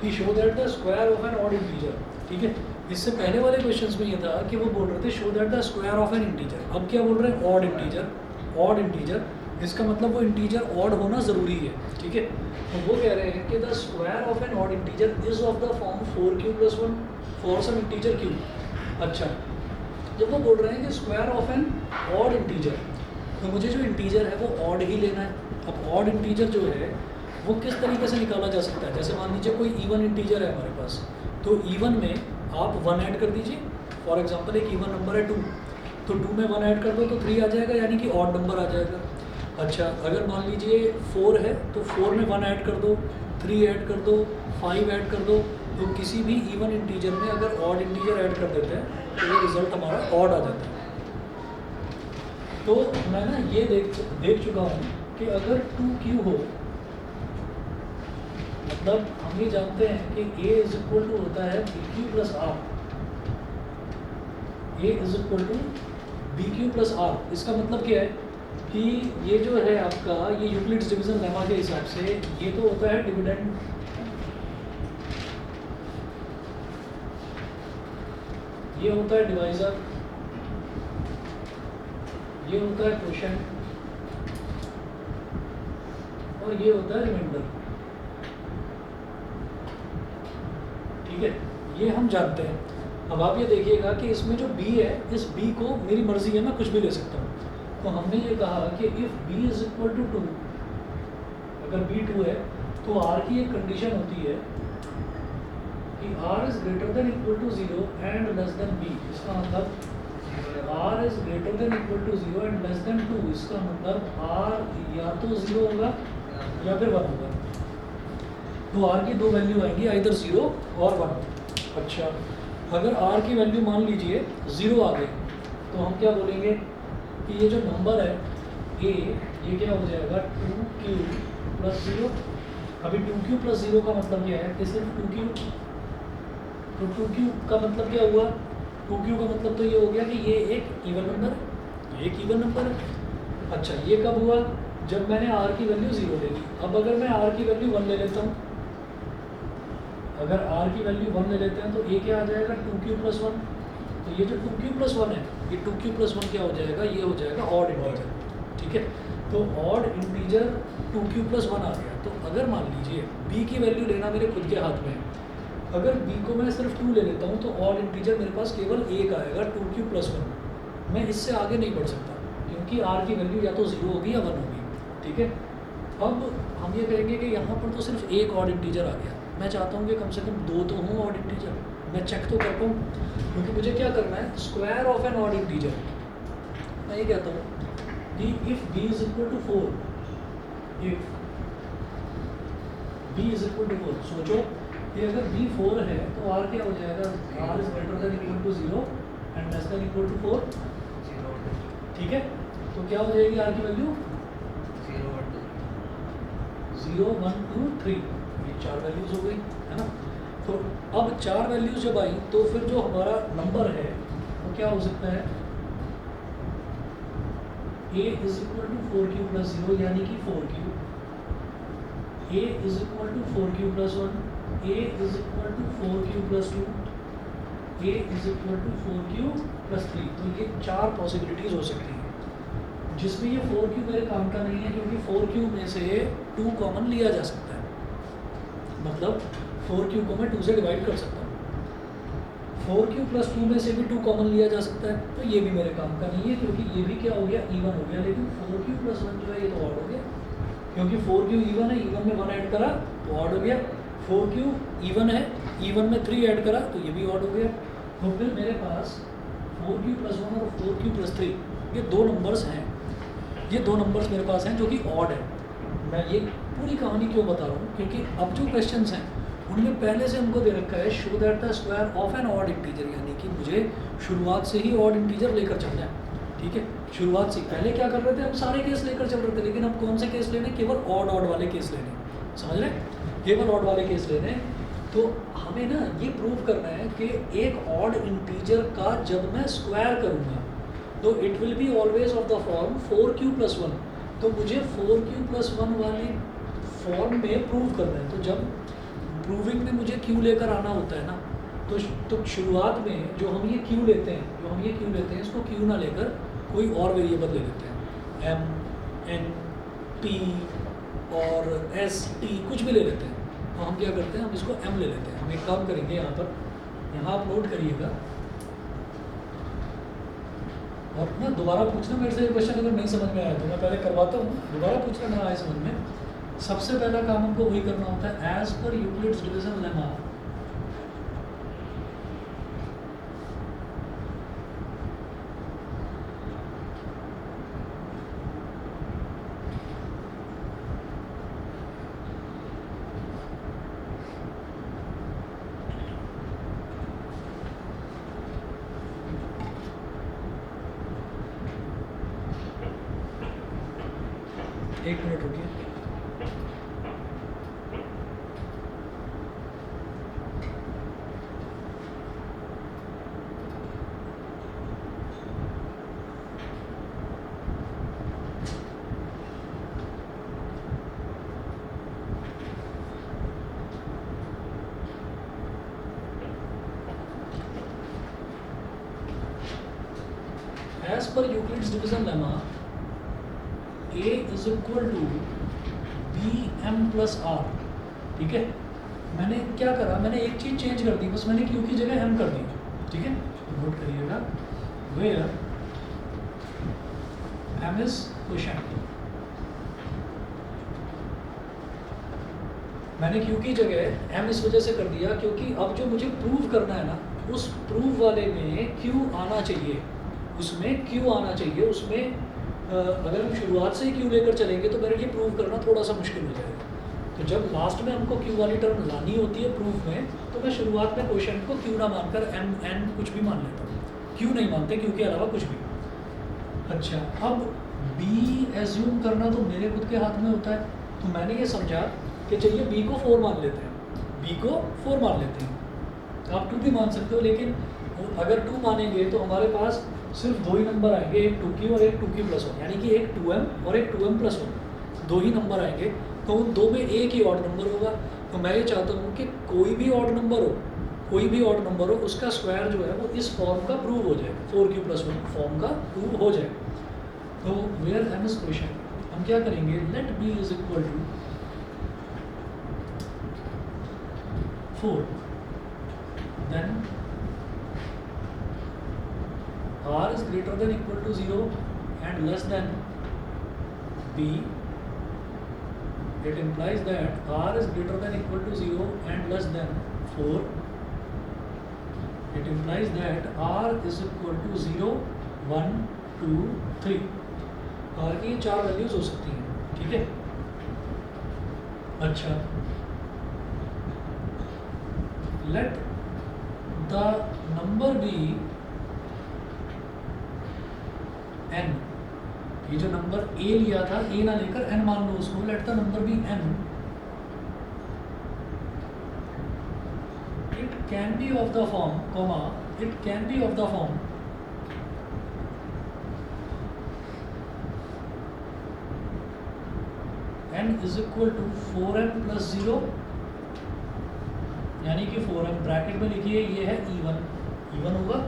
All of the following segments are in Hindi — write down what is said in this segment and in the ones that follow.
कि show that the square of an odd integer, ठीक है। इससे पहले वाले क्वेश्चंस में ये था कि वो बोल रहे थे show that the square of N integer. अब क्या बोल रहे हैं, ऑड इंटीजर। ऑड इंटीजर इसका मतलब वो इंटीजर ऑड होना ज़रूरी है, ठीक है। तो वो कह रहे हैं कि the square of an odd integer is of the form 4q + 1 for some integer q। अच्छा, जब वो बोल रहे हैं कि square of an odd integer, तो मुझे जो इंटीजर है वो ऑड ही लेना है। अब ऑड इंटीजर जो है वो किस तरीके से निकाला जा सकता है, जैसे मान लीजिए कोई इवन इंटीजर है हमारे पास, तो इवन में आप 1 ऐड कर दीजिए। फॉर एग्जांपल एक इवन नंबर है 2, तो 2 में 1 ऐड कर दो तो 3 आ जाएगा, यानी कि ऑड नंबर आ जाएगा। अच्छा, अगर मान लीजिए 4 है तो 4 में 1 ऐड कर दो, 3 ऐड कर दो, 5 ऐड कर दो, तो किसी भी इवन इंटीजर में अगर ऑड इंटीजर ऐड कर देते हैं तो ये रिजल्ट हमारा ऑड आ जाता है। तो मैं ना ये देख चुका हूँ कि अगर 2q हो, मतलब हम ये जानते हैं कि a = होता है bq + r, a = bq + r। इसका मतलब क्या है कि ये जो है आपका, ये यूक्लिड्स डिवीजन लेमा के हिसाब से ये तो होता है डिविडेंड, ये होता है डिवाइजर, ये होता है क्वोशिएंट, और ये होता है रिमाइंडर, ठीक है। ये हम जानते हैं। अब आप ये देखिएगा कि इसमें जो b है, इस b को मेरी मर्जी है, मैं कुछ भी ले सकता हूँ। तो हमने ये कहा कि इफ़ b = 2, अगर b 2 है तो r की एक कंडीशन होती है कि r > 0 एंड b। इसका मतलब r > 0 एंड 2। इसका मतलब r या तो 0 होगा या फिर 1 होगा। तो r की दो वैल्यू आएंगी, आइदर 0 और 1। अच्छा, अगर r की वैल्यू मान लीजिए 0 आ गई, तो हम क्या बोलेंगे कि ये जो नंबर है a, ये क्या हो जाएगा 2q + 0। अभी 2q + 0 का मतलब क्या है कि सिर्फ 2q, तो 2q का मतलब क्या हुआ, 2q का मतलब तो ये हो गया कि ये एक इवन नंबर है, ये एक इवन नंबर है। अच्छा, ये कब हुआ, जब मैंने r की वैल्यू 0 ले ली। अब अगर मैं r की वैल्यू 1 ले लेता हूँ, अगर r की वैल्यू 1 ले लेते हैं तो a क्या आ जाएगा 2q + 1। तो ये जो 2q + 1 है, ये 2q + 1 क्या हो जाएगा, ये हो जाएगा ऑड इंटीजर, ठीक है। तो ऑड इंटीजर 2q + 1 आ गया। तो अगर मान लीजिए b की वैल्यू लेना मेरे खुद के हाथ में है, अगर b को मैं सिर्फ 2 ले लेता हूँ तो ऑड इंटीजर मेरे पास केवल एक आएगा 2q + 1। मैं इससे आगे नहीं बढ़ सकता क्योंकि r की वैल्यू या तो 0 होगी या 1 होगी, ठीक है। अब हम ये कहेंगे कि यहाँ पर तो सिर्फ एक ऑड इंटीजर आ गया, मैं चाहता हूँ कि कम से कम 2 तो हों ऑड इंटीजर, मैं चेक तो कर पाऊँ, क्योंकि मुझे क्या करना है, square of an odd integer. मैं ये कहता हूँ कि इफ़ b = 4, इफ b = 4, सोचो कि अगर b 4 है तो r क्या हो जाएगा, r > 0 एंड < 4, ठीक है। तो क्या हो जाएगी r की वैल्यू 0, 1, 2, 3, ये 4 वैल्यूज़ हो गई, है ना। तो अब 4 वैल्यूज़ जब आई तो फिर जो हमारा नंबर है वो क्या हो सकता है, a = 4q + 0 यानी कि 4q, a = 4q + 1, a = 4q + 2, a = 4q + 3। तो ये 4 पॉसिबिलिटीज़ हो सकती हैं, जिसमें ये 4q मेरे काम का नहीं है, क्योंकि 4q में से 2 कॉमन लिया जा सकता है। मतलब 4q को मैं 2 से डिवाइड कर सकता हूँ, 4q + 2 में से भी 2 कॉमन लिया जा सकता है। तो ये भी मेरे काम का नहीं है, क्योंकि ये भी क्या हो गया, इवन हो गया। लेकिन 4q + 1 जो है ये तो ऑड हो गया, क्योंकि 4q इवन है, इवन में 1 ऐड करा तो ऑड हो गया। 4q इवन है, इवन में 3 ऐड करा तो ये भी ऑड हो गया। तो फिर मेरे पास 4q + 1 और 4q + 3 ये 2 नंबर्स हैं, ये 2 नंबर्स मेरे पास हैं जो कि ऑड है। मैं ये पूरी कहानी क्यों बता रहा हूँ, क्योंकि अब जो क्वेश्चंस हैं उनमें पहले से हमको दे रखा है show that the square of an odd integer, यानी कि मुझे शुरुआत से ही ऑड इंटीजर लेकर चलना है, ठीक है। शुरुआत से पहले क्या कर रहे थे, हम सारे केस लेकर चल रहे थे, लेकिन हम कौन से केस लेने, केवल ऑड वाले केस लेने, समझ रहे हैं, केवल ऑड वाले केस लेने। तो हमें ना ये प्रूव करना है कि एक ऑड इंटीजर का जब मैं स्क्वायर करूँगा तो it will be always of the form 4q + 1। तो मुझे 4q + 1 वाली फॉर्म में प्रूव करना है। तो जब प्रूविंग में मुझे क्यू लेकर आना होता है ना, तो शुरुआत में जो हम ये क्यू लेते हैं इसको क्यू ना लेकर कोई और वेरिएबल ले लेते हैं, एम, एन, पी और एस, टी कुछ भी ले लेते हैं। तो हम क्या करते हैं, हम इसको एम ले लेते हैं। हम एक काम करेंगे, यहाँ आप नोट करिएगा और ना दोबारा पूछना मेरे से क्वेश्चन अगर नहीं समझ में आया तो मैं पहले करवाता हूँ, दोबारा पूछना ना आए समझ में। सबसे पहला काम हमको वही करना होता है, as per Euclid's division lemma एक मिनट रुकिए। As per Euclid's division lemma, A is equal to B M plus R। ठीक है, मैंने क्या करा, मैंने एक चीज़ चेंज कर दी, बस मैंने Q की जगह M कर दी। ठीक है, नोट करिएगा, where M is quotient। मैंने Q की जगह M इस वजह से कर दिया क्योंकि अब जो मुझे प्रूव करना है ना, उस प्रूव वाले में Q आना चाहिए, उसमें Q आना चाहिए। उसमें अगर हम शुरुआत से ही Q लेकर चलेंगे तो मेरे लिए प्रूव करना थोड़ा सा मुश्किल हो जाएगा। तो जब लास्ट में हमको Q वाली टर्म लानी होती है प्रूफ में, तो मैं शुरुआत में क्वेश्चन को Q ना मानकर M N कुछ भी मान लेता हूँ। Q नहीं मानते, Q के अलावा कुछ भी। अच्छा, अब B एज्यूम करना तो मेरे खुद के हाथ में होता है, तो मैंने ये समझा कि चलिए B को 4 मान लेते हैं, B को 4 मान लेते हैं। आप 2 भी मान सकते हो, लेकिन अगर 2 मानेंगे तो हमारे पास सिर्फ 2 ही नंबर आएंगे, एक 2Q और एक 2Q प्लस 1, यानी कि एक 2M और एक 2M प्लस 1, 2 ही नंबर आएंगे। तो उन 2 में एक ही ऑड नंबर होगा। तो मैं ये चाहता हूँ कि कोई भी ऑड नंबर हो, उसका स्क्वायर जो है वो इस फॉर्म का प्रूव हो जाए, 4Q प्लस 1 फॉर्म का प्रूव हो जाए। तो वेयर M इज क्वेश्चन, हम क्या करेंगे, let B is equal to 4, then R is greater than equal to 0 and less than B. It implies that R is greater than equal to 0 and less than 4. It implies that R is equal to 0, 1, 2, 3. R की 4 वैल्यूज हो सकती हैं। ठीक है, अच्छा, let the number be n। ये जो नंबर a लिया था, a ना लेकर n मान लो उसको, let the number be n। It can be of the form comma, it can be of the form n is equal to 4m plus 0, यानी कि 4m ब्रैकेट में लिखिए, ये है इवन होगा।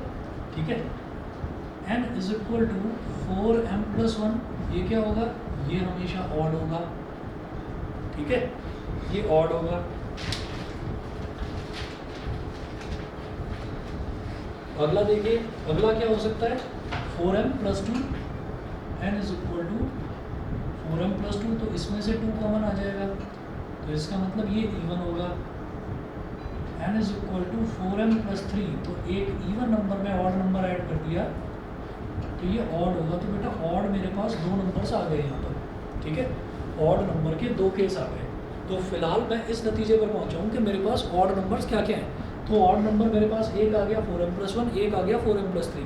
ठीक है, n is equal to 4m plus 1, ये क्या होगा, ये हमेशा ऑड होगा। ठीक है, ये ऑड होगा। अगला देखिए, अगला क्या हो सकता है, 4m plus 2, n is equal to 4m plus 2, तो इसमें से 2 कॉमन आ जाएगा, तो इसका मतलब ये इवन होगा। n is equal to 4m plus 3, तो एक इवन नंबर में ऑड नंबर ऐड कर दिया तो ये ऑड होगा। तो बेटा ऑड मेरे पास 2 नंबर्स आ गए यहाँ पर। ठीक है, ऑड नंबर के 2 केस आ गए। तो फिलहाल मैं इस नतीजे पर पहुँचा हूँ कि मेरे पास ऑड नंबर्स क्या क्या हैं। तो ऑड नंबर मेरे पास एक आ गया 4m प्लस 1, एक आ गया 4m प्लस 3।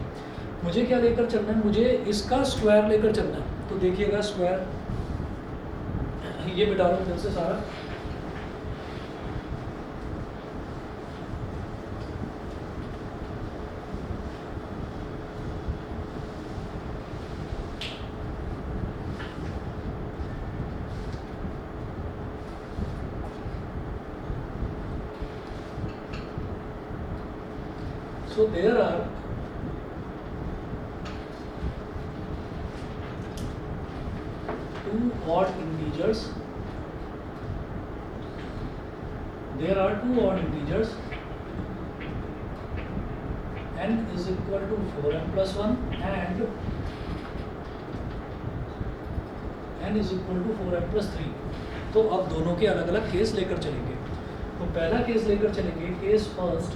मुझे क्या लेकर चलना है, मुझे इसका स्क्वायर लेकर चलना है। तो देखिएगा स्क्वायर, ये मिटा लो फिर से सारा। So there are two odd integers. There are two odd integers. N is equal to 4n plus 1 and n is equal to 4n plus 3. तो अब दोनों के अलग अलग केस लेकर चलेंगे. तो पहला केस लेकर चलेंगे, case first.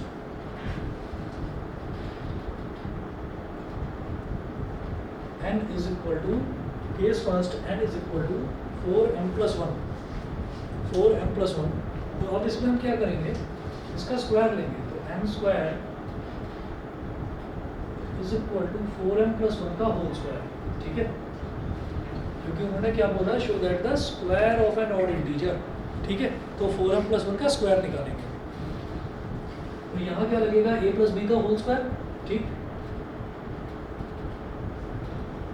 n is equal to, case first n is equal to 4m plus 1. 4m plus 1. तो अब इसमें हम क्या करेंगे, इसका स्क्वायर लेंगे. तो m square is equal to 4m plus 1 का होल स्क्वायर. ठीक है, क्योंकि उन्होंने क्या बोला, show that the square of an odd integer. ठीक है, तो 4m plus 1 का स्क्वायर निकालेंगे. तो यहाँ क्या लगेगा, a plus b का होल स्क्वायर. ठीक,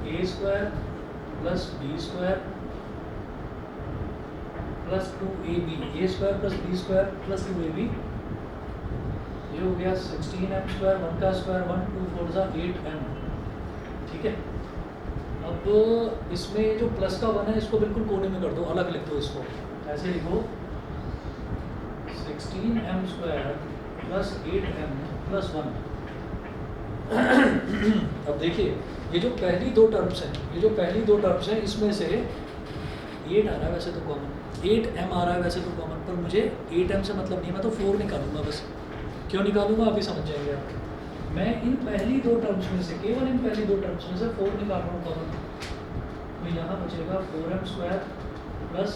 a square plus b square plus 2ab. a square plus b square plus 2ab. ये हो गया 16m स्क्वायर, 1 का स्क्वायर 1, 2 4 जा 8m. ठीक है, अब इसमें जो प्लस का 1 है इसको बिल्कुल कोने में कर दो, अलग लिख दो. इसको ऐसे लिखो 16m square plus 8m plus 1. अब देखिए, ये जो पहली दो टर्म्स हैं, इसमें से 8 आ रहा है वैसे तो कॉमन, 8m आ रहा है वैसे तो कॉमन, पर मुझे 8m से मतलब नहीं, मैं तो 4 निकालूंगा बस. क्यों निकालूंगा आप ही समझ जाएंगे आप. मैं इन पहली दो टर्म्स में से, केवल इन पहली दो टर्म्स में से 4 निकाल रहा हूँ कॉमन. तो यहाँ बचेगा 4m स्क्वायर प्लस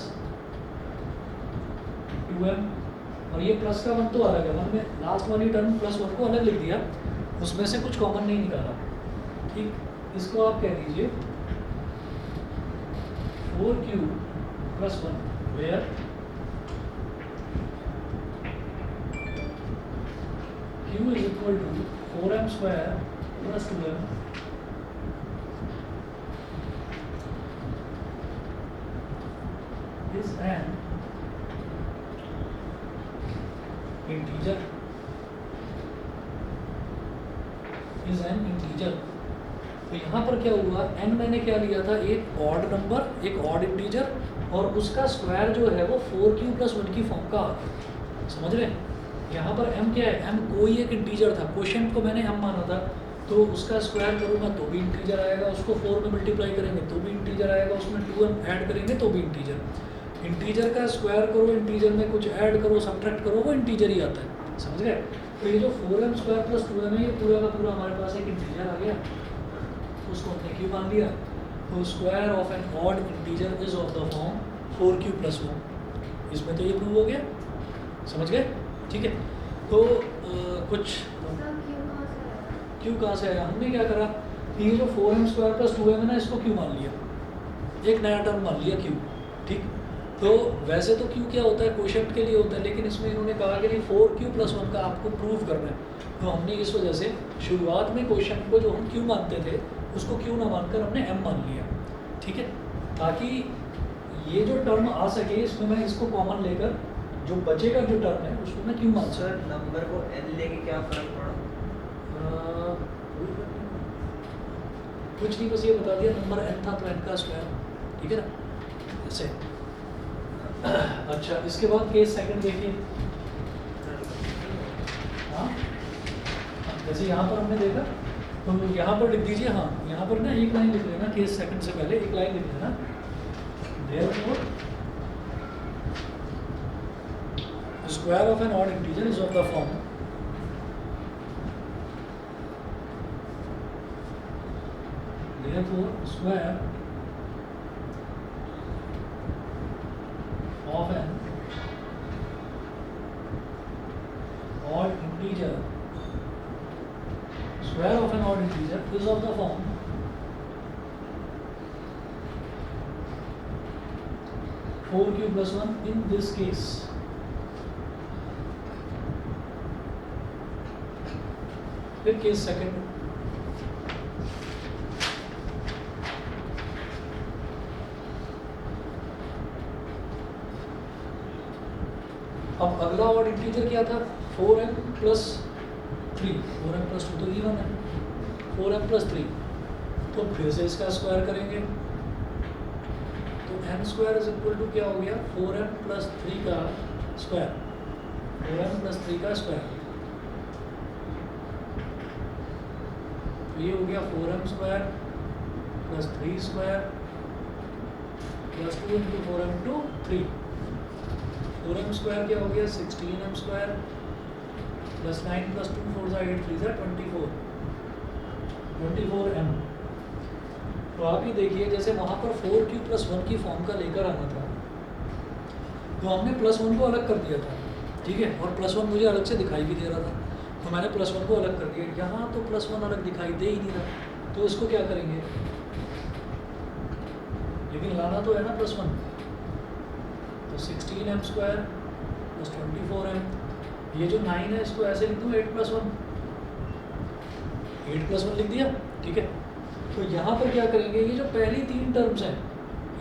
2m, और ये प्लस का 1 तो अलग है. 1 में लास्ट वाली टर्म प्लस 1 को अलग लिख दिया, उसमें से कुछ कॉमन नहीं निकाला. ठीक, इसको आप कह दीजिए 4q plus 1, where q is equal to 4m square plus 2m is an integer. तो यहाँ पर क्या हुआ, n मैंने क्या लिया था, एक ऑड नंबर, एक ऑड इंटीजर, और उसका स्क्वायर जो है वो 4q plus 1 की फॉर्म का आ गया. समझ रहे हैं. यहाँ पर m क्या है, m कोई एक इंटीजर था, क्वोशिएंट को मैंने m माना था, तो उसका स्क्वायर करूँगा तो भी इंटीजर आएगा, उसको 4 में मल्टीप्लाई करेंगे तो भी इंटीजर आएगा, उसमें 2m ऐड करेंगे तो भी इंटीजर. इंटीजर का स्क्वायर करो, इंटीजर में कुछ ऐड करो, सब्ट्रैक्ट करो, वो इंटीजर ही आता है. समझ गए. तो ये जो 4m स्क्वायर प्लस 2m है, ये पूरा का पूरा हमारे पास एक इंटीजर आ गया, उसको हमने q मान लिया. तो square of an odd integer is of the form 4q plus 1. इसमें तो ये प्रूव हो गया. समझ गए. ठीक है, तो कुछ q कहाँ से आया, हमने क्या करा, ये जो 4m स्क्वायर प्लस 2m है ना, इसको q मान लिया, एक नया टर्म मान लिया q. ठीक, तो वैसे तो q क्या होता है, क्वोशिएंट के लिए होता है, लेकिन इसमें इन्होंने कहा कि नहीं 4q plus 1 का आपको प्रूव करना है. तो हमने इस वजह से शुरुआत में क्वोशिएंट को जो हम q मानते थे उसको q ना मानकर हमने m मान लिया. ठीक है, ताकि ये जो टर्म आ सके, इसमें मैं इसको कॉमन लेकर जो बचेगा जो टर्म है उसको मैं q मान सकता. सर नंबर को n लेके क्या फर्क पड़ा? कुछ नहीं, बस ये बता दिया नंबर n था तो n का स्क्वायर. ठीक है ना, ऐसे. अच्छा, इसके बाद केस सेकंड देखिए. हाँ, जैसे यहाँ पर हमने देखा, तो यहाँ पर लिख दीजिए. हाँ, यहाँ पर ना एक लाइन लिख लेना, केस सेकंड से पहले एक लाइन लिख लेना. Therefore, square of an odd integer is of the form therefore square of an odd integer is of the form 4q plus 1 in this case. फिर केस सेकंड. अब अगला ऑड इंटीजर क्या था, 4m plus 3, 4m प्लस 2 तो इवन है, 4m प्लस 3, तो फिर से इसका स्क्वायर करेंगे तो n square is equal to क्या हो गया 4m प्लस 3 का स्क्वायर, 4m प्लस 3 का स्क्वायर, तो ये हो गया 4m square plus 3 square plus 2 into 4m two 3, 4m square क्या हो गया 16m square plus 9 plus 2 4 8 3 24m। तो आप ही देखिए जैसे वहाँ पर 4q प्लस 1 की फॉर्म का लेकर आना था तो हमने प्लस 1 को अलग कर दिया था, ठीक है, और प्लस 1 मुझे अलग से दिखाई भी दे रहा था तो मैंने प्लस 1 को अलग कर दिया। यहाँ तो प्लस 1 अलग दिखाई दे ही नहीं रहा, तो इसको क्या करेंगे, लेकिन लाना तो है ना प्लस 1, तो 16m स्क्वायर प्लस 24m, ये जो 9 है इसको ऐसे लिख दूँ 8 प्लस 1, 8 प्लस 1 लिख दिया, ठीक है। तो यहाँ पर क्या करेंगे, ये जो पहली 3 टर्म्स हैं,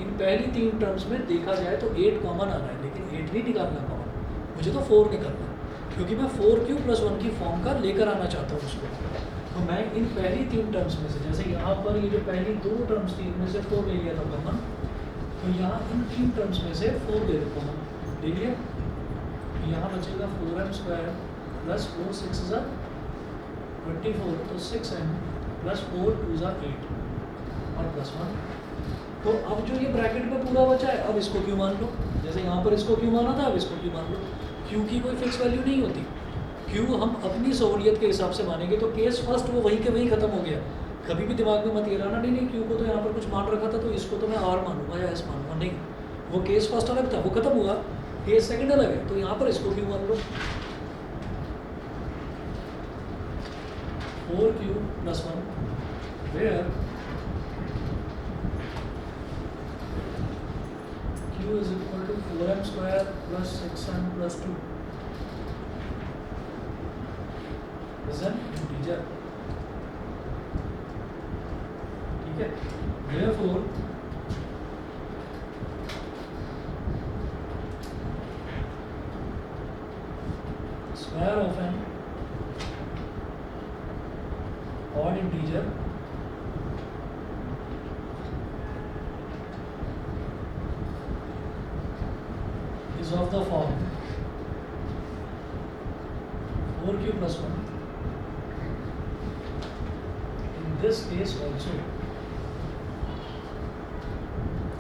इन पहली 3 टर्म्स में देखा जाए तो 8 कॉमन आ रहा है, लेकिन 8 नहीं निकालना कॉमन, मुझे तो 4 निकालना है, क्योंकि मैं 4q प्लस 1 की फॉर्म का लेकर आना चाहता हूँ उसको। तो मैं इन पहली 3 टर्म्स में से, जैसे यहाँ पर ये जो पहली 2 टर्म्स थी इनमें से 4 ले लिया था कॉमन, तो यहाँ इन 3 टर्म्स में से 4 ले लो कॉमन, ले लिया, यहाँ बचेगा 4m स्क्वायर प्लस 4 6 ज़ा 24, तो 6m प्लस 4 2 ज़ा 8 और प्लस 1। तो अब जो ये ब्रैकेट में पूरा बचा है, अब इसको क्यों मान लो, जैसे यहाँ पर इसको क्यों माना था, अब इसको क्यों मान लो। क्यू की कोई फिक्स वैल्यू नहीं होती, क्यू हम अपनी सहूलियत के हिसाब से मानेंगे, तो केस फर्स्ट वो वहीं के वहीं ख़त्म हो गया। कभी भी दिमाग में मत ये रहना नहीं क्यू को तो यहाँ पर कुछ मान रखा था तो इसको तो मैं आर मानूंगा या एस मानूंगा, नहीं, वो केस फर्स्ट अलग था, वो खत्म हुआ, केस सेकंड अलग है, तो यहाँ पर इसको क्यों मान लो 4q plus 1 where q is equal to 4m square plus 6m plus 2 is an integer, ठीक है। therefore square of an odd integer is of the form 4q plus 1 in this case also,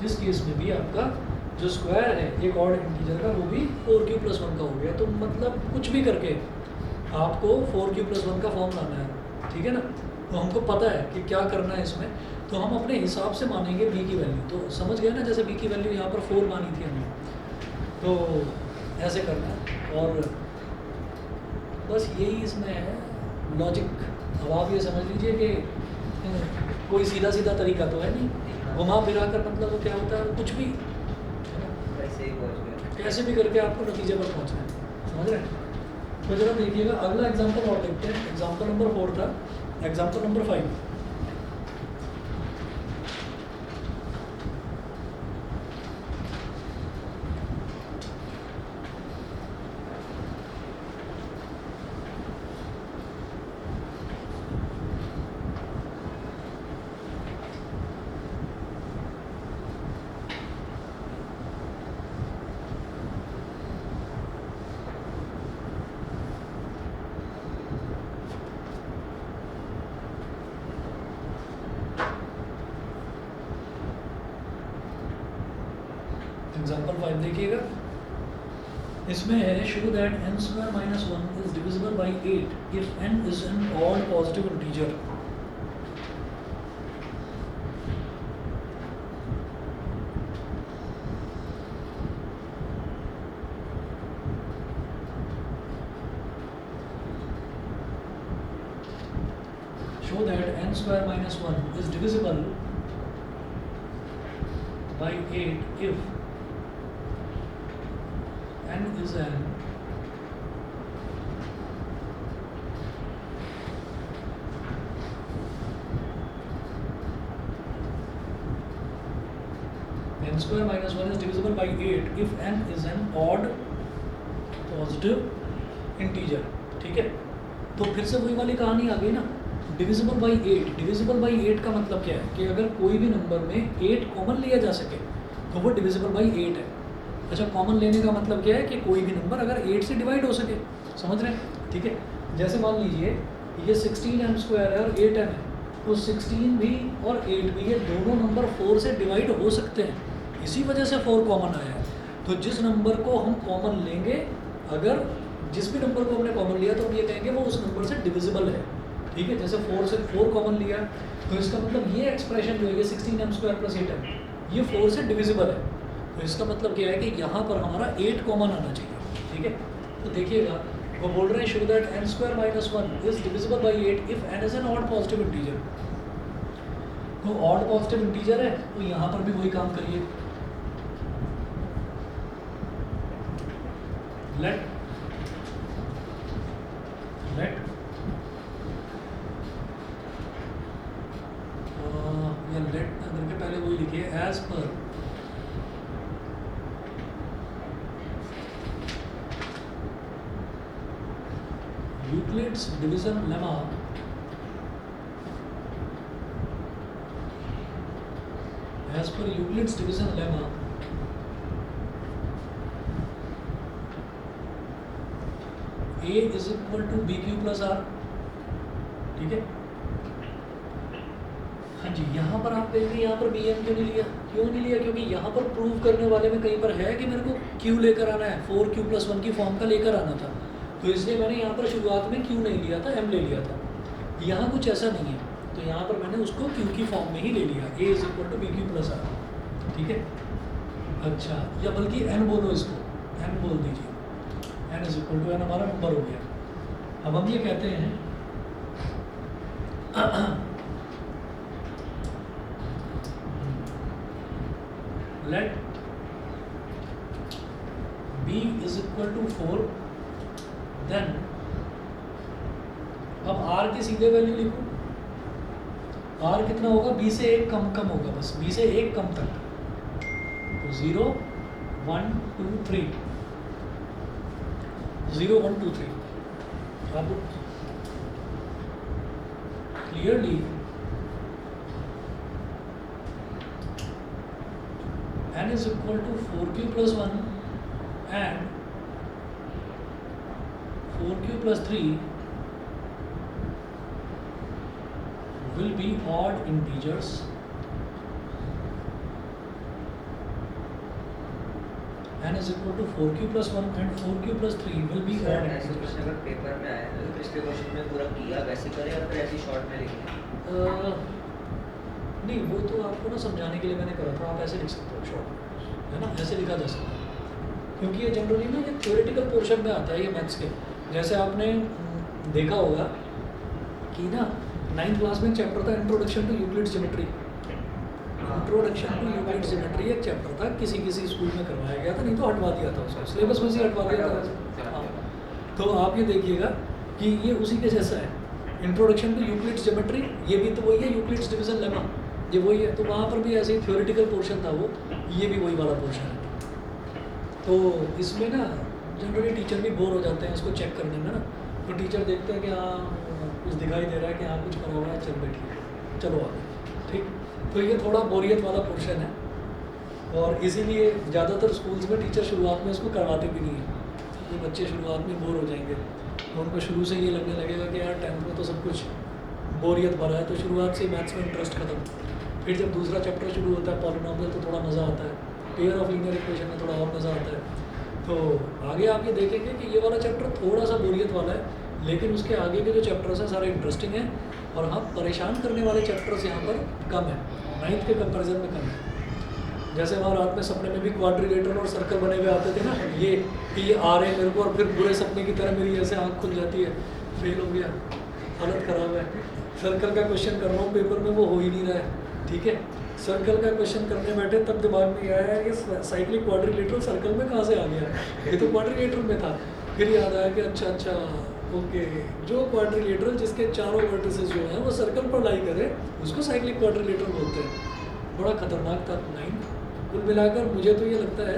इस केस में भी आपका जो स्क्वायर है एक ऑड इंटीजर का वो भी 4q प्लस 1 का हो गया। तो मतलब कुछ भी करके आपको 4q प्लस 1 का फॉर्म लाना है, ठीक है ना। तो हमको पता है कि क्या करना है इसमें, तो हम अपने हिसाब से मानेंगे b की वैल्यू। तो समझ गए ना, जैसे b की वैल्यू यहाँ पर 4 मानी थी हमने, तो ऐसे करना है, और बस यही इसमें है लॉजिक। अब आप ये समझ लीजिए कि कोई सीधा सीधा तरीका तो है नहीं, घुमा फिरा कर मतलब वो क्या होता है, कुछ भी वैसे ही पहुंच गए। कैसे भी करके आपको नतीजे पर पहुंचना है, समझ रहे हैं। तो जरा देखिएगा अगला एग्जांपल और देखते हैं। एग्जांपल नंबर 4 था, एग्जांपल नंबर 5। एग्जाम्पल 5 देखिएगा, इसमें है show that n square minus 1 is divisible by 8 if n is an odd positive integer. Show that n square minus 1 is divisible by 8 if n is an n square minus 1 is divisible by 8 if n is an odd positive integer, ठीक है। तो फिर से वही वाली कहानी आ गई ना, डिविजिबल बाई 8। डिविजिबल बाई 8 का मतलब क्या है कि अगर कोई भी नंबर में 8 कॉमन लिया जा सके तो वो डिविजिबल बाई 8 है। अच्छा, कॉमन लेने का मतलब क्या है कि कोई भी नंबर अगर 8 से डिवाइड हो सके, समझ रहे हैं? ठीक है, जैसे मान लीजिए ये 16m² है और 8m है, तो 16 भी और 8 भी ये दोनों नंबर 4 से डिवाइड हो सकते हैं, इसी वजह से 4 कॉमन आया है। तो जिस नंबर को हम कॉमन लेंगे, अगर जिस भी नंबर को हमने कॉमन लिया तो हम ये कहेंगे वो उस नंबर से डिविजिबल है। ठीक है, जैसे 4 से 4 कॉमन लिया तो इसका मतलब ये एक्सप्रेशन जो है ये 16m² + 8m ये 4 से डिविजिबल है। तो इसका मतलब क्या है कि यहाँ पर हमारा 8 कॉमन आना चाहिए। ठीक है, तो देखिएगा वो बोल रहे हैं show that n² - 1 is divisible by 8 if n is an odd positive integer. तो ऑड पॉजिटिव इंटीजर है तो यहाँ पर भी वही काम करिए, लेट या लेट अगर के पहले वही लिखिए as per Euclid's division lemma as per Euclid's division lemma A is equal to BQ plus R। ठीक है, हाँ जी, यहाँ पर आप कहेंगे यहाँ पर BM क्यों नहीं लिया? क्योंकि यहाँ पर प्रूव करने वाले में कहीं पर है कि मेरे को Q लेकर आना है, 4Q + 1 की फॉर्म का लेकर आना था, तो इसलिए मैंने यहाँ पर शुरुआत में Q नहीं लिया था, M ले लिया था। यहाँ कुछ ऐसा नहीं है, तो यहाँ पर मैंने उसको Q की फॉर्म में ही ले लिया, A is equal to BQ plus R। ठीक है, अच्छा, या बल्कि N बोलो, इसको N बोल दीजिए, N is equal to N हमारा नंबर हो गया। अब हम ये कहते हैं let B is equal to 4, then अब R की सीधे वैल्यू लिखो, R कितना होगा? B से 1 कम होगा, बस B से 1 कम तक, तो 0 1 2 3 0 1 2 3। अब clearly n is equal to 4Q plus 1 and 4Q plus 3 will be odd integers n is equal to 4Q plus 1 and 4Q plus 3 will be sir odd ऐसे integers। क्वेश्चन अगर पेपर में आए तो पिछले क्वेश्चन में पूरा किया वैसे करें या फिर ऐसे शॉर्ट में लिखें? नहीं, वो तो आपको ना समझाने के लिए मैंने करा था, आप ऐसे लिख सकते हो शॉर्ट, है ना, ऐसे लिखा जा सकता है, क्योंकि ये जनरली ना ये थ्योरेटिकल पोर्शन में आता है ये मैथ्स के। जैसे आपने देखा होगा कि ना 9th क्लास में एक चैप्टर था introduction to Euclid's geometry. Introduction to Euclid's geometry एक चैप्टर था, किसी स्कूल में करवाया गया था, नहीं तो हटवा दिया था उसको, सिलेबस में से हटवा दिया था। हाँ, तो आप ये देखिएगा कि ये उसी के जैसा है, इंट्रोडक्शन टू यूक्लिड्स ज्योमेट्री, ये भी तो वही है, यूक्लिड्स डिवीजन लेमा ये वही है, तो वहाँ पर भी ऐसे ही थ्योरेटिकल पोर्शन था वो, ये भी वही वाला पोर्शन है। तो इसमें ना जनरली टीचर भी बोर हो जाते हैं इसको चेक करने में ना, तो टीचर देखते हैं कि हाँ कुछ दिखाई दे रहा है कि हाँ कुछ करा हुआ है, चल बैठिए चलो आगे, ठीक। तो ये थोड़ा बोरियत वाला पोर्शन है, और इसीलिए ज़्यादातर स्कूल्स में टीचर शुरुआत में इसको करवाते भी नहीं है, ये बच्चे शुरुआत में बोर हो जाएंगे, तो उनको शुरू से ये लगने लगेगा कि यार 10th में तो सब कुछ बोरियत भरा है, तो शुरुआत से मैथ्स में इंटरेस्ट खत्म। फिर जब दूसरा चैप्टर शुरू होता है पॉलिनॉमियल, तो थोड़ा मज़ा आता है, पेयर ऑफ लीनियर इक्वेशन में थोड़ा और मज़ा आता है। तो आगे आप ये देखेंगे कि ये वाला चैप्टर थोड़ा सा बोरियत वाला है, लेकिन उसके आगे के जो चैप्टर्स हैं सारे इंटरेस्टिंग हैं, और हाँ परेशान करने वाले चैप्टर्स यहाँ पर कम है, 9th के कंपेरिजन में कम है। जैसे वहाँ रात में सपने में भी क्वाड्रिलेटरल और सर्कल बने हुए आते थे ना, ये कि ये आ रहे हैं मेरे को, और फिर बुरे सपने की तरह मेरी ऐसे आँख खुल जाती है, फेल हो गया, हालत ख़राब है। सर्कल का क्वेश्चन कर रहा हूँ पेपर में, वो हो ही नहीं रहा है, ठीक है। सर्कल का क्वेश्चन करने बैठे तब दिमाग में आया है कि साइक्लिक क्वाड्रिलेटरल सर्कल में कहाँ से आ गया, ये तो क्वाड्रिलेटरल में था। फिर याद आया कि अच्छा ओके, जो क्वाड्रिलेटरल जिसके चारों वर्टिसेस जो हैं वो सर्कल पर लाई करे उसको साइक्लिक क्वाड्रिलेटरल बोलते हैं। बड़ा खतरनाक था 9th। कुल मिलाकर मुझे तो ये लगता है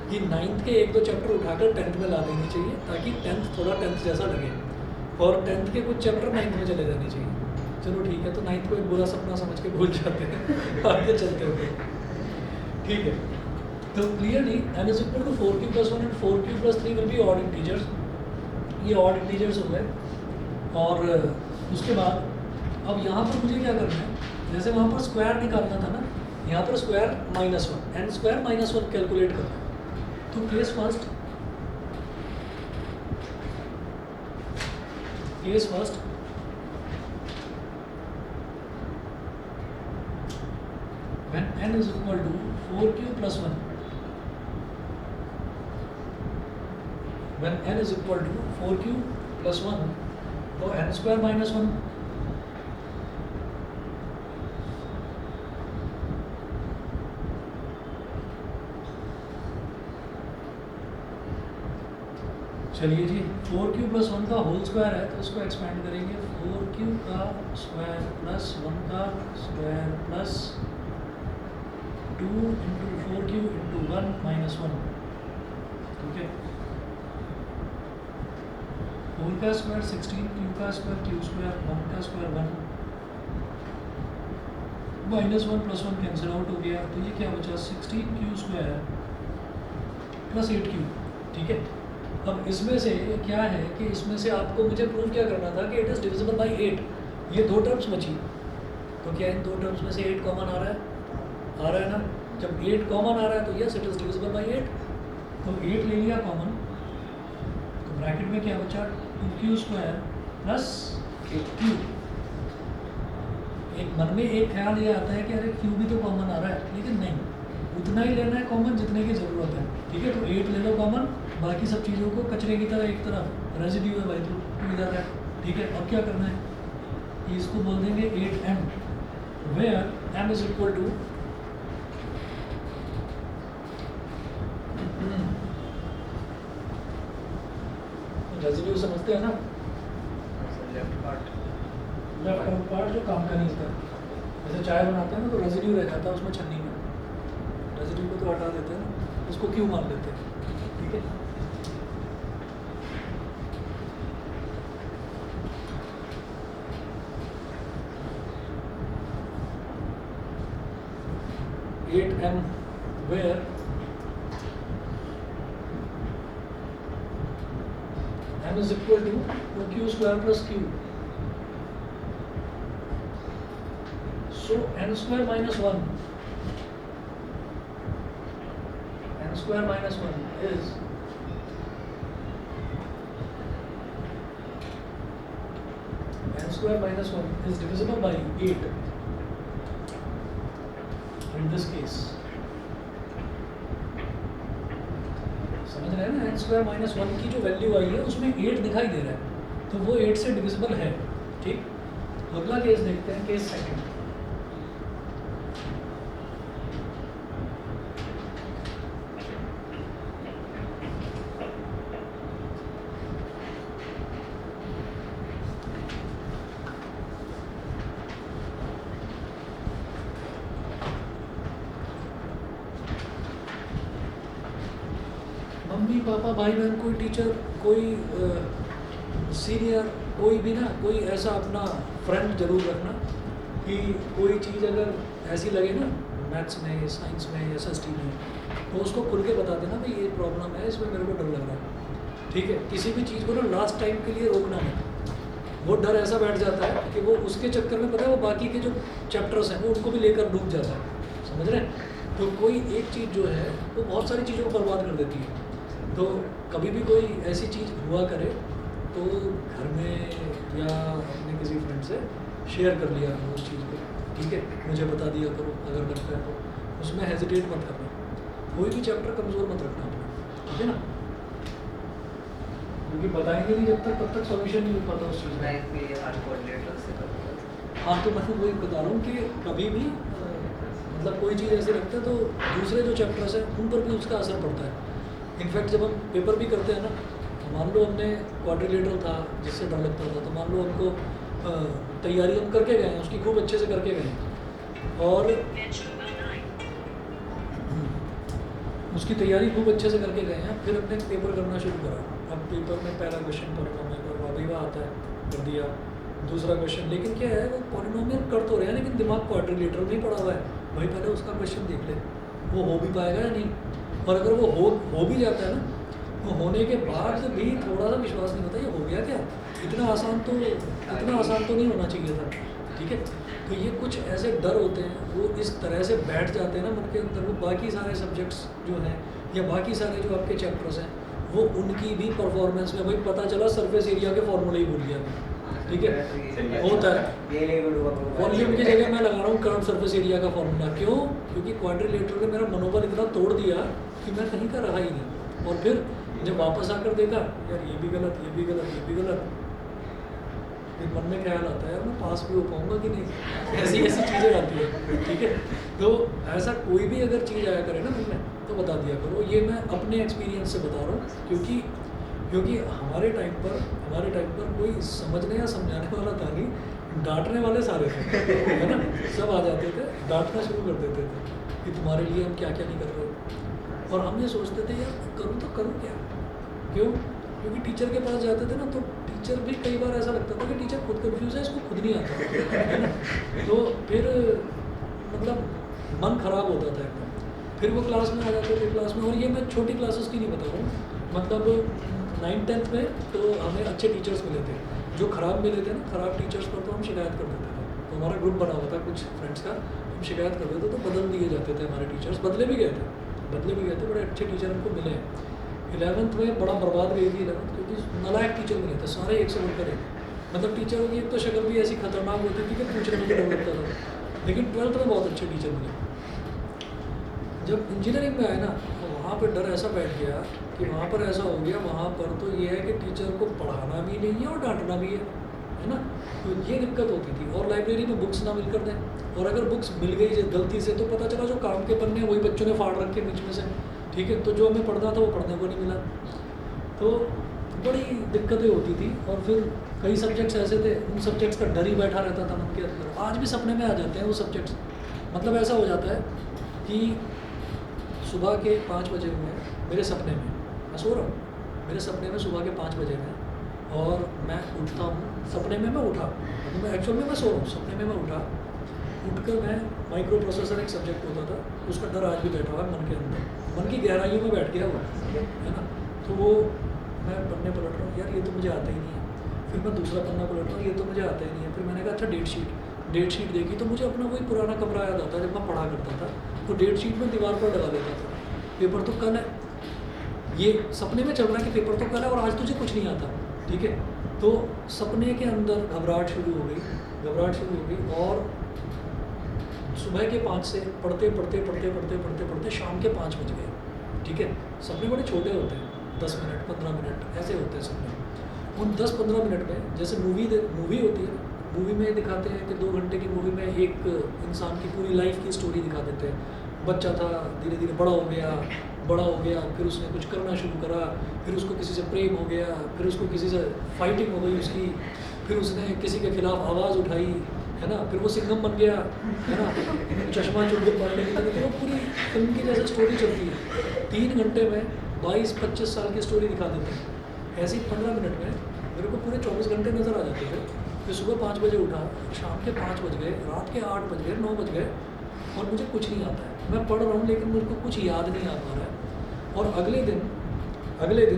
कि 9th के 1-2 चैप्टर उठाकर 10th में ला देनी चाहिए, ताकि 10th थोड़ा 10th जैसा लगे। और 10th के कुछ चैप्टर 9th में चले जाने चाहिए। चलो ठीक है, तो 9th को एक बुरा सपना समझ के भूल जाते हैं, आगे चलते हुए। ठीक है, तो clearly n is equal to 4q + 1 and 4q + 3 will be odd integers. ये ऑड इंटीजर्स हो गए। और उसके बाद अब यहाँ पर मुझे क्या करना है, जैसे वहाँ पर स्क्वायर निकालना था ना, यहाँ पर स्क्वायर -1 n स्क्वायर -1 कैलकुलेट करना है। तो case first when n is equal to 4q + 1, when n is equal to 4q + 1, तो n स्क्वायर -1, चलिए जी 4q + 1 का होल स्क्वायर है, तो इसको एक्सपेंड करेंगे 4q का स्क्वायर + 1 का स्क्वायर प्लस 2 × 4q × 1 - 1। ठीक है, 4 का स्क्वायर 16, q का स्क्वायर q स्क्वायर, 1 का स्क्वायर 1, -1 + 1 कैंसिल आउट हो गया, तो ये क्या बचा 16q स्क्वायर + 8q। ठीक है, अब इसमें से क्या है कि इसमें से आपको मुझे प्रूव क्या करना था कि इट इज़ डिविजिबल बाई 8। ये दो टर्म्स बची, तो क्या इन दो टर्म्स में से 8 कॉमन आ रहा है ना। जब 8 कॉमन आ रहा है तो yes it is divisible by 8। तो 8 ले लिया कॉमन, तो ब्रैकेट में क्या बचा 2q स्क्वायर + q। एक मन में एक ख्याल ये आता है कि अरे q भी तो कॉमन आ रहा है, लेकिन नहीं, उतना ही लेना है कॉमन जितने की ज़रूरत है। ठीक है, तो 8 ले लो कॉमन, बाकी सब चीज़ों को कचरे की तरह एक तरफ रेजिड्यू है भाई, तो इधर है। ठीक है, अब क्या करना है कि इसको बोल देंगे 8m, where m is equal to residue समझते हैं ना, लेफ्ट हैंड पार्ट जो काम का नहीं होता। जैसे चाय बनाते हैं ना, तो रेजिड्यू रह जाता है उसमें छन्नी में, रेजिड्यू को तो हटा देते हैं ना, उसको क्यों मान लेते हैं। ठीक है, m where m is equal to 2q square plus q. So n square minus 1, n square minus 1 is n square minus 1 is divisible by 8 in this case. समझ रहे हैं ना, n स्क्वायर माइनस 1 की जो वैल्यू आई है उसमें 8 दिखाई दे रहा है, तो वो 8 से डिविजिबल है। ठीक, अगला केस देखते हैं, केस सेकंड। मम्मी पापा भाई बहन, कोई टीचर, कोई सीनियर, कोई भी ना, कोई ऐसा अपना फ्रेंड जरूर रखना कि कोई चीज़ अगर ऐसी लगे ना मैथ्स में, साइंस में, एसएसटी में, तो उसको खुल के बता देना भाई ये प्रॉब्लम है, इसमें मेरे को डर लग रहा है। ठीक है, किसी भी चीज़ को ना लास्ट टाइम के लिए रोकना नहीं। वो डर ऐसा बैठ जाता है कि वो उसके चक्कर में, पता है, वो बाकी के जो चैप्टर्स हैं वो उनको भी लेकर डूब जाता है। समझ रहे हैं? तो कोई एक चीज़ जो है वो बहुत सारी चीज़ों को बर्बाद कर देती है। तो कभी भी कोई ऐसी चीज़ हुआ करे तो घर में या अपने किसी फ्रेंड से शेयर कर लिया करो उस चीज़ को। ठीक है, मुझे बता दिया करो अगर करता है तो, उसमें हेजिटेट मत करना, कोई भी चैप्टर कमज़ोर मत रखना अपना। ठीक है ना, क्योंकि बताएंगे नहीं जब तक तब तक सॉल्यूशन नहीं हो पाता उस चीज़ का। हाँ, तो मैं वही बता रहा हूँ कि कभी भी मतलब कोई चीज़ ऐसे रखते हैं तो दूसरे जो चैप्टर्स हैं उन पर भी उसका असर पड़ता है। इनफैक्ट जब हम पेपर भी करते हैं ना, तो मान लो हमने क्वाड्रिलेटरल था जिससे डर लगता था, तो मान लो हमको तैयारी हम करके गए हैं, उसकी खूब अच्छे से करके गए हैं, और उसकी तैयारी खूब अच्छे से करके गए हैं, फिर हमने पेपर करना शुरू करा। अब पेपर में पहला क्वेश्चन पढ़ रहा हूँ मैं, और वाह का आता है, कर दिया। दूसरा क्वेश्चन, लेकिन क्या है वो पॉलिनोमियल कर तो रहे हैं लेकिन दिमाग क्वाड्रिलेटरल में ही पड़ा हुआ है, भाई पहले उसका क्वेश्चन देख ले वो हो भी पाएगा या नहीं। और अगर वो हो भी जाता है ना, तो होने के बाद भी थोड़ा सा विश्वास नहीं होता ये हो गया क्या, इतना आसान तो नहीं होना चाहिए था। ठीक है, तो ये कुछ ऐसे डर होते हैं वो इस तरह से बैठ जाते हैं ना मन के अंदर, वो बाकी सारे सब्जेक्ट्स जो हैं या बाकी सारे जो आपके चैप्टर्स हैं वो उनकी भी परफॉर्मेंस में भाई पता चला सरफेस एरिया के फॉर्मूले ही भूल गया मैं। ठीक है, होता है। वॉल्यूम की जगह मैं लगा रहा हूँ कर्व सरफेस एरिया का फॉर्मूला, क्यों? क्योंकि क्वाड्रिलेटरल ने मेरा मनोबल इतना तोड़ दिया कि मैं कहीं का रहा ही नहीं। और फिर जब वापस आकर देखा यार ये भी गलत, ये भी गलत, ये भी गलत, फिर मन में ख्याल आता है यार मैं पास भी हो पाऊंगा कि नहीं, ऐसी चीज़ें आती है। ठीक है, तो ऐसा कोई भी अगर चीज़ आया करे ना मन में तो बता दिया करो। ये मैं अपने एक्सपीरियंस से बता रहा हूँ, क्योंकि हमारे टाइम पर कोई समझने या समझाने वाला था नहीं, डांटने वाले सारे थे, है ना। सब आ जाते थे, डांटना शुरू कर देते थे कि तुम्हारे लिए हम क्या क्या नहीं कर रहे। और हम ये सोचते थे यार करूँ तो करूँ क्या, क्यों? क्योंकि टीचर के पास जाते थे ना तो टीचर भी कई बार ऐसा लगता था कि टीचर खुद कंफ्यूज है, इसको खुद नहीं आता, है ना। तो फिर मतलब मन खराब होता था एकदम। फिर वो क्लास में आ जाते थे, क्लास में, और ये मैं छोटी क्लासेस की नहीं बता रहा हूँ, मतलब 9th-10th में तो हमें अच्छे टीचर्स मिले थे। जो ख़राब मिले थे ना, ख़राब टीचर्स पर तो हम शिकायत कर देते थे। तो हमारा ग्रुप बना हुआ था कुछ फ्रेंड्स का, हम शिकायत कर देते तो बदल दिए जाते थे हमारे टीचर्स। बदले भी गए थे, बड़े अच्छे टीचर हमको मिले हैं। 11th में बड़ा बर्बाद गई थी 11th, क्योंकि नालायक टीचर मिले थे सारे, एक से बढ़कर एक। मतलब टीचरों की एक तो शक्ल भी ऐसी खतरनाक होती थी कि पूछने में भी डर लगता था। लेकिन 12th में बहुत अच्छे टीचर मिले। जब इंजीनियरिंग में आए ना तो वहाँ पर डर ऐसा बैठ गया कि वहाँ पर ऐसा हो गया, वहाँ पर तो ये है कि टीचर को पढ़ाना भी नहीं है और डांटना भी है ना। तो ये दिक्कत होती थी। और लाइब्रेरी में बुक्स ना मिलकर दें, और अगर बुक्स मिल गई गलती से तो पता चला जो काम के पन्ने वही बच्चों ने फाड़ रखे बीच में से। ठीक है, तो जो हमें पढ़ना था वो पढ़ने को नहीं मिला, तो बड़ी दिक्कतें होती थी। और फिर कई सब्जेक्ट्स ऐसे थे, उन सब्जेक्ट्स का डर ही बैठा रहता था मन के अंदर। आज भी सपने में आ जाते हैं वो सब्जेक्ट्स। मतलब ऐसा हो जाता है कि सुबह के 5 बजे हुए मेरे सपने में, मैं सो रहा हूँ, मेरे सपने में सुबह के 5 बजे हैं और मैं उठता हूँ। सपने में मैं उठा, मैं एक्चुअल में मैं सो रहा हूँ, सपने में मैं उठा। उठकर मैं माइक्रो प्रोसेसर एक सब्जेक्ट होता था, उसका डर आज भी बैठा हुआ है मन के अंदर, मन की गहराइयों में बैठ गया वो, है ना। तो वो मैं पन्ने पलट रहा हूँ, यार ये तो मुझे आता ही नहीं है। फिर मैं दूसरा पन्ना पलट रहा हूँ, ये तो मुझे आता ही नहीं है। फिर मैंने कहा अच्छा डेट शीट देखी तो मुझे अपना वही पुराना कमरा याद आता है जब मैं पढ़ा करता था। तो डेट शीट में दीवार पर लगा देता था, पेपर तो कल है। ये सपने में चल रहा है कि पेपर तो कल है और आज तुझे कुछ नहीं आता। ठीक है, तो सपने के अंदर घबराहट शुरू हो गई और सुबह के 5 से पढ़ते शाम के 5 बज गए। ठीक है, सपने बड़े छोटे होते हैं, 10 मिनट 15 मिनट ऐसे होते हैं सपने। उन 10-15 मिनट में जैसे मूवी होती है, मूवी में दिखाते हैं कि 2 घंटे की मूवी में एक इंसान की पूरी लाइफ की स्टोरी दिखा देते हैं। बच्चा था, धीरे धीरे बड़ा हो गया, फिर उसने कुछ करना शुरू करा, फिर उसको किसी से प्रेम हो गया, फिर उसको किसी से फाइटिंग हो गई उसकी, फिर उसने किसी के खिलाफ आवाज़ उठाई, है ना, फिर वो सिंघम बन गया, है ना, चश्मा चुन के पढ़ने की तरह। तो वो पूरी फिल्म की जैसे स्टोरी चलती है। 3 घंटे में 22-25 साल की स्टोरी दिखा देते हैं। ऐसे ही 15 मिनट में मेरे को पूरे 24 घंटे नज़र आ जाते थे। फिर सुबह 5 बजे उठा, शाम के 5 बज गए, रात के 8 बज गए, 9 बज गए और मुझे कुछ नहीं आता है। मैं पढ़ रहा हूँ लेकिन मुझे को कुछ याद नहीं आ पा रहा है। और अगले दिन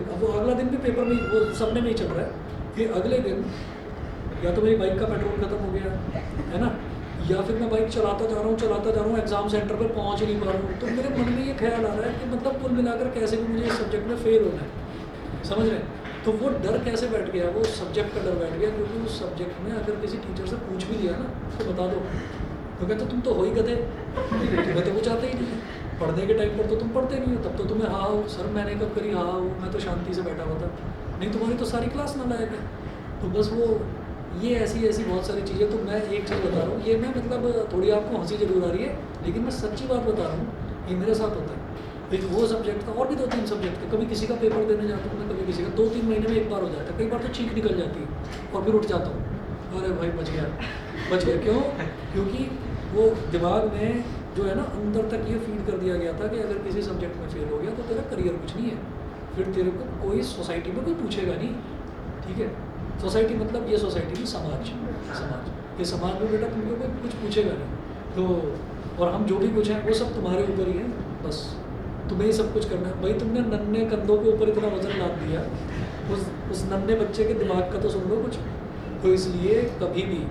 अब वो अगला दिन भी पेपर में वो सपने में ही चल रहा है। फिर अगले दिन या तो मेरी बाइक का पेट्रोल ख़त्म हो गया, है ना, या फिर मैं बाइक चलाता जा रहा हूँ एग्ज़ाम सेंटर पर पहुँच ही नहीं पा रहा हूँ। तो मेरे मन में ये ख्याल आ रहा है कि मतलब कुल मिलाकर कैसे भी मुझे इस सब्जेक्ट में फेल होना है, समझ रहे हैं। तो वो डर कैसे बैठ गया, वो सब्जेक्ट का डर बैठ गया। क्योंकि उस सब्जेक्ट में अगर किसी टीचर से पूछ भी लिया ना तो बता दो तो कहते तुम तो हो ही गधे, तुम्हें तो कुछ आता ही नहीं है। पढ़ने के टाइम पर तो तुम पढ़ते नहीं हो, तब तो तुम्हें हाँ हो सर मैंने कब करी, हाँ हो मैं तो शांति से बैठा हुआ था, नहीं तुम्हारी तो सारी क्लास नालायक है। तो बस वो ये ऐसी बहुत सारी चीज़ें। तो मैं एक चीज़ बता रहा हूँ, ये मैं मतलब थोड़ी आपको हंसी जरूर आ रही है लेकिन मैं सच्ची बात बता रहा हूँ, ये मेरे साथ होता है। एक वो सब्जेक्ट था और भी 2-3 सब्जेक्ट थे। कभी किसी का पेपर देने जाता हूँ मैं, कभी किसी का, 2-3 महीने में एक बार हो जाता है। कई बार तो चीख निकल जाती है और फिर उठ जाता हूँ, अरे भाई बच गया। क्यों? क्योंकि वो दिमाग में जो है ना अंदर तक ये फीड कर दिया गया था कि अगर किसी सब्जेक्ट में फेल हो गया तो तेरा करियर कुछ नहीं है, फिर तेरे को कोई सोसाइटी में कोई पूछेगा नहीं। ठीक है, सोसाइटी मतलब ये सोसाइटी नहीं, समाज। समाज, ये समाज में बेटा तुमको कोई कुछ पूछेगा नहीं, तो और हम जो भी कुछ हैं वो सब तुम्हारे ऊपर ही है, बस तुम्हें ही सब कुछ करना है। भाई तुमने नन्हे कंधों के ऊपर इतना वजन लाद दिया, उस नन्हे बच्चे के दिमाग का तो सुन लो कुछ। तो इसलिए कभी भी,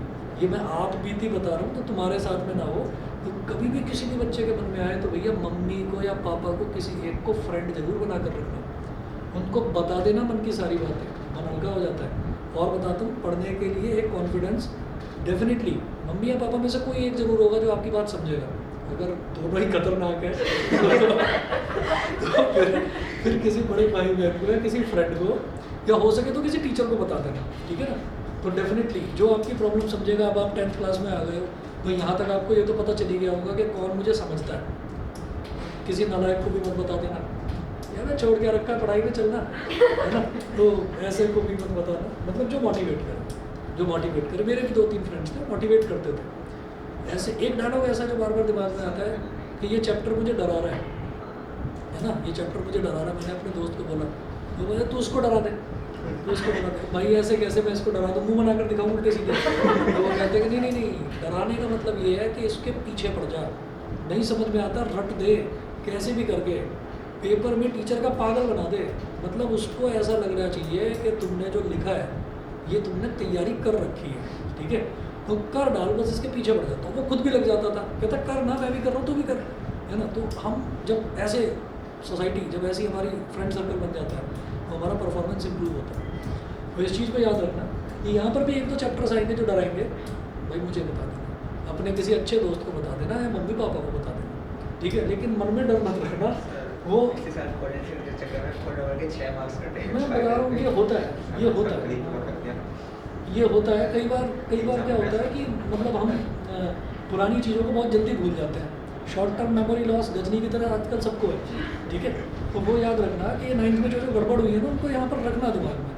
ये मैं आप बीती बता रहा हूँ तो तुम्हारे साथ में ना हो, तो कभी भी किसी भी बच्चे के मन में आए तो भैया मम्मी को या पापा को किसी एक को फ्रेंड जरूर बना कर रखना, उनको बता देना मन की सारी बातें, मन हल्का हो जाता है। और बताता हूँ, पढ़ने के लिए एक कॉन्फिडेंस डेफिनेटली मम्मी या पापा में से कोई एक जरूर होगा जो आपकी बात समझेगा। अगर दोनों ही खतरनाक है तो फिर किसी बड़े भाई बहन को या किसी फ्रेंड को, या हो सके तो किसी टीचर को बता देना, ठीक है ना। तो डेफिनेटली जो आपकी प्रॉब्लम समझेगा, अब आप 10th क्लास में आ गए हो तो यहाँ तक आपको ये तो पता चली गया होगा कि कौन मुझे समझता है। किसी नालायक को भी मत बता देना यार छोड़ के रखा है पढ़ाई में चलना, है ना। तो ऐसे को भी मत बताना, मतलब जो मोटिवेट करे। मेरे भी 2-3 फ्रेंड्स थे, मोटिवेट करते थे। ऐसे एक डायलॉग ऐसा जो बार बार दिमाग में आता है कि ये चैप्टर मुझे डरा रहा है ना, ये चैप्टर मुझे डरा रहा है। मैंने अपने दोस्त को बोला, तो बोला तू उसको डरा दे, तो उसको डरा दे। भाई ऐसे कैसे मैं इसको डरा दूँ, मुँह बना कर दिखाऊँ उल्टे सीधे। तो वो कहते हैं कि नहीं, डराने का मतलब ये है कि इसके पीछे पड़ जा, नहीं समझ में आता रट दे, कैसे भी करके पेपर में टीचर का पागल बना दे। मतलब उसको ऐसा लगना चाहिए कि तुमने जो लिखा है ये तुमने तैयारी कर रखी है, ठीक है, तो कर डाल, बस इसके पीछे पड़ जाता। वो खुद भी लग जाता था, कहता कर ना, मैं भी कर रहा हूँ, तू भी कर, है ना। तो हम जब ऐसे सोसाइटी, जब ऐसी हमारी फ्रेंड सर्कल बन जाता है तो हमारा परफॉर्मेंस इंप्रूव होता है। तो इस चीज़ को याद रखना कि यहाँ पर भी 1-2 चैप्टर्स आएंगे जो डराएंगे, भाई मुझे बता देना, अपने किसी अच्छे दोस्त को बता देना या मम्मी पापा को बता देना, ठीक है। लेकिन मन में डर मत रखना। वो मैं बता रहा हूँ ये होता है, ये होता है कई बार क्या होता है कि मतलब हम पुरानी चीज़ों को बहुत जल्दी भूल जाते हैं। Short term memory loss Ghajini की तरह आजकल सबको है, ठीक है। तो वो याद रखना कि 9th में जो गड़बड़ हुई है ना, उनको यहाँ पर रखना दिमाग में,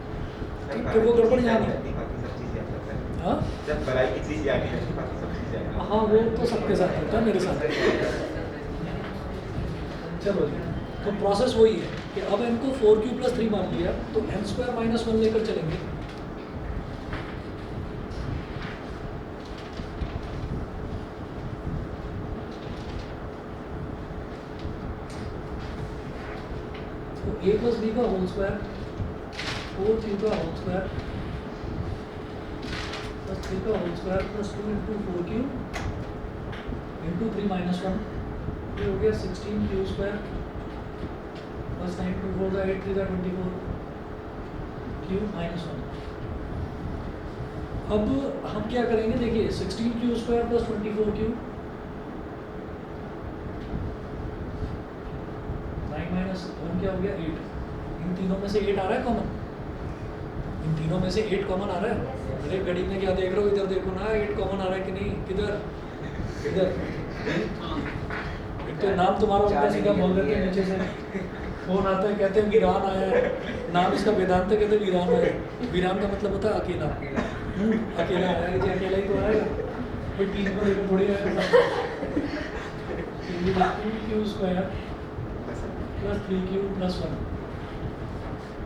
कि वो गड़बड़ यहाँ नहीं। हाँ हाँ, वो तो सबके साथ होता है, मेरे साथ। चलो जी, तो प्रोसेस वही है कि अब n को 4q+3 मान लिया, तो n² - 1 लेकर चलेंगे। तो a + b का होल स्क्वायर, 4q का होल स्क्वायर + 3 का होल स्क्वायर + 2 × 4q × 3 - 1, ये हो गया 16q² + 9 × 4 = 8 × 3 = 24 q - 1। अब हम क्या करेंगे, देखिए 16q² + 24q 9 - 1 क्या हो गया 8। इन तीनों में से 8 आ रहा है कॉमन, इन तीनों में से 8 कॉमन आ रहा है। अरे घड़ी में क्या देख रहे हो, इधर देखो ना, 8 कॉमन आ रहा है कि नहीं, किधर इधर। एक तो नाम तुम्हारा उल्टा सीधा बोल देते हैं, नीचे से फोन आता है, कहते हैं वीरान आया है, नाम इसका वेदांत है, कहते हैं वीरान आया है। वीरान का मतलब होता है अकेला, अकेला आया है जी, अकेला ही तो आएगा, कोई टीम को लेकर थोड़ी आएगा। 2q² + 3q + 1,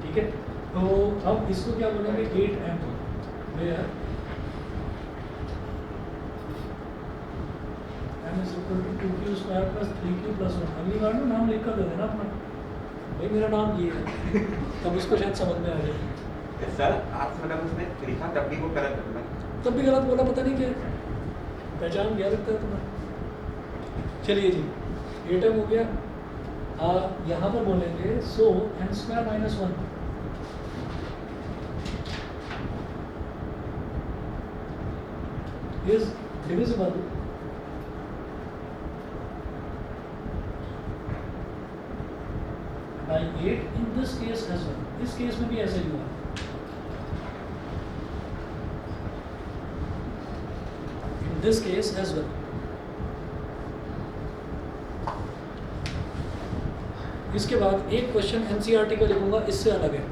ठीक है। तो अब इसको क्या बोलेंगे 8m, where m = 2q² + 3q + 1। अगली बार ना नाम लिख कर दे देना अपना, भाई मेरा नाम ये है, तब उसको शायद समझ में आ जाए। सर आप मतलब उसने लिखा तब भी वो गलत बोला, तब भी गलत बोला, पता नहीं क्या पहचान गया लगता है तुम्हें। चलिए जी, 8m हो गया। यहाँ पर बोलेंगे सो n² - 1 is divisible by 8 in this case as well। इस केस में भी ऐसा ही हुआ, in this case as well। इसके बाद एक क्वेश्चन एनसीईआरटी का लिखूंगा, इससे अलग है।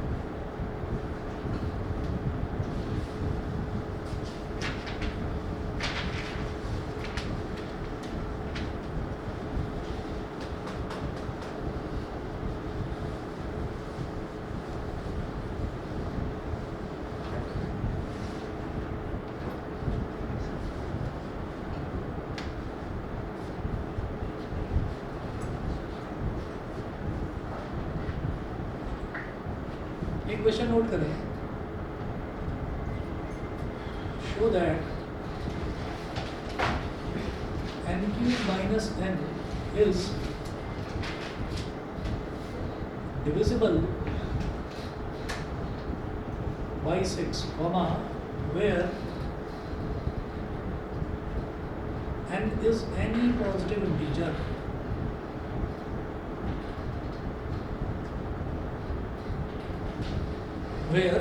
इक्वेशन नोट करें, show that n cube minus n is divisible by 6, comma, where n is any positive integer where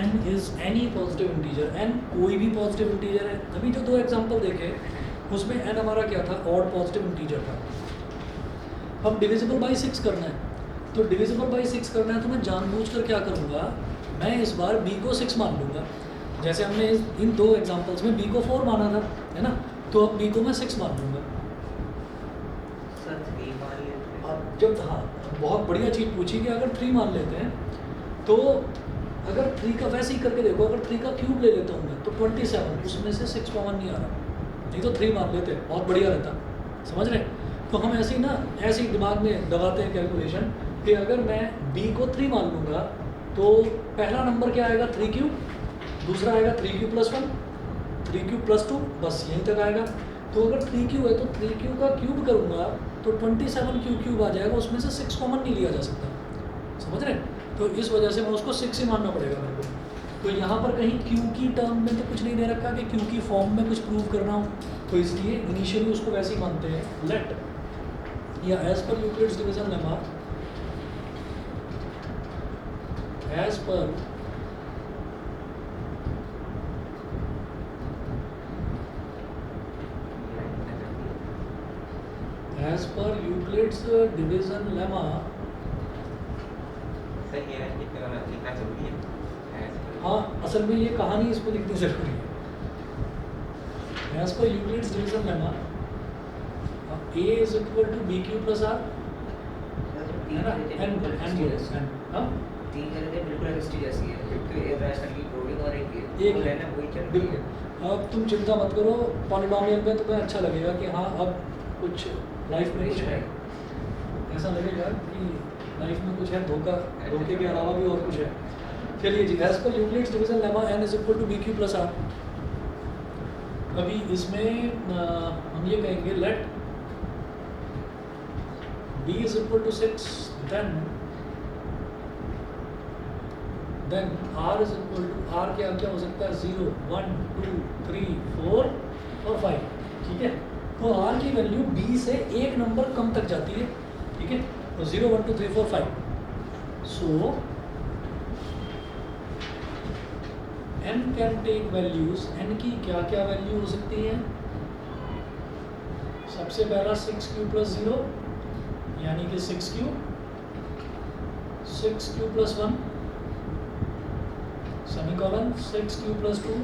n is any positive integer, n कोई भी पॉजिटिव इंटीजर है। अभी जो दो एग्जांपल देखे उसमें n हमारा क्या था, ऑड पॉजिटिव इंटीजर था। अब डिविजिबल बाई 6 करना है, तो डिविजिबल बाई 6 करना है तो मैं जानबूझकर क्या करूँगा, मैं इस बार b को 6 मान लूँगा। जैसे हमने इन दो एग्जांपल्स में b को 4 माना था, है ना, तो अब b को मैं 6 मान लूँगा। सर 3 मान लेते हैं। अब जब, हाँ, बहुत बढ़िया चीज़ पूछी कि अगर 3 मान लेते हैं तो अगर 3 का वैसे ही करके देखो, अगर 3 का क्यूब ले लेता हूँ मैं तो 27, उसमें से 6 कॉमन नहीं आ रहा, नहीं तो 3 मान लेते, बहुत बढ़िया रहता, समझ रहे। तो हम ऐसे ही ना, ऐसे ही दिमाग में दबाते हैं कैलकुलेशन कि अगर मैं b को 3 मान लूँगा तो पहला नंबर क्या आएगा, 3 क्यूब, दूसरा आएगा 3 क्यूब प्लस 1, 3 क्यूब प्लस 2, बस यहीं तक आएगा। तो अगर 3 क्यूब है तो 3 क्यूब का क्यूब करूँगा तो 27 क्यूब आ जाएगा, उसमें से 6 कॉमन नहीं लिया जा सकता, समझ रहे। तो इस वजह से मैं उसको 6 ही मानना पड़ेगा मेरे को। तो यहाँ पर कहीं क्यू की टर्म में तो कुछ नहीं दे रखा कि क्यू की फॉर्म में कुछ प्रूव करना हो, तो इसलिए इनिशियली उसको वैसे ही मानते हैं, लेट या as per Euclid's division lemma, as per Euclid's division lemma. सही है, लिखना जरूरी है। हाँ, असल में ये कहानी इसको लिखनी जरूरी है। As per Euclid's division lemma, a is equal to b q plus r, है ना, n हाँ 3 करके बिल्कुल एसटी जैसी है, क्योंकि एक रैशनल की प्रूविंग और एक एक लेना वही चल रही है। अब तुम चिंता मत करो, पॉलिनोमियल में तुम्हें अच्छा लगेगा कि हाँ अब कुछ लाइफ में कुछ है, ऐसा लगेगा कि लाइफ में कुछ है, धोखे के अलावा भी और कुछ है। चलिए जी, as per Euclid's division lemma n is equal to b q plus r. अभी इसमें हम ये कहेंगे let b is equal to 6, then r is equal to, r क्या क्या हो सकता है, 0, 1, 2, 3, 4 और 5, ठीक है। तो r की वैल्यू b से एक नंबर कम तक जाती है, ठीक है। तो 0, 1, 2, 3, 4, 5। So n can take values, n की क्या क्या वैल्यू हो सकती है। सबसे पहला 6 क्यू प्लस 0 यानी कि 6 Q, 6 Q plus 1 semicolon, 6 Q plus 2,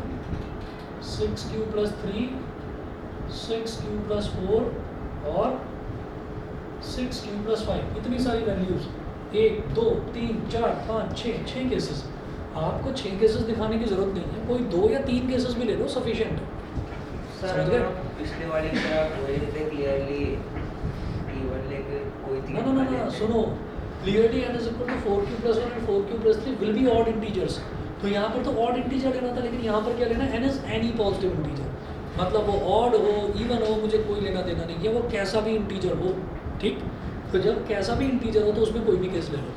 6 Q plus 3, 6 Q plus 4 और 6 क्यू प्लस 5। इतनी सारी वैल्यूज, 1, 2, 3, 4, 5, 6 केसेस। आपको 6 केसेस दिखाने की जरूरत नहीं है, कोई 2 या 3 केसेस भी ले लो, सफिशिएंट है। सर अगर पिछले वाले की तरह कोई देते क्लियरली P1 लेके कोई 3 No, सुनो, clearly n is equal to 4 q plus 1 and 4 q plus 3 will be odd integers. तो यहाँ पर तो ऑड इंटीजर लेना था, लेकिन यहाँ पर क्या लेना, n is any positive integer, मतलब वो ऑड हो इवन हो मुझे कोई लेना देना नहीं है, वो कैसा भी इंटीजर हो, ठीक। तो जब कैसा भी इंटीजर हो तो उसमें कोई भी केस ले लो,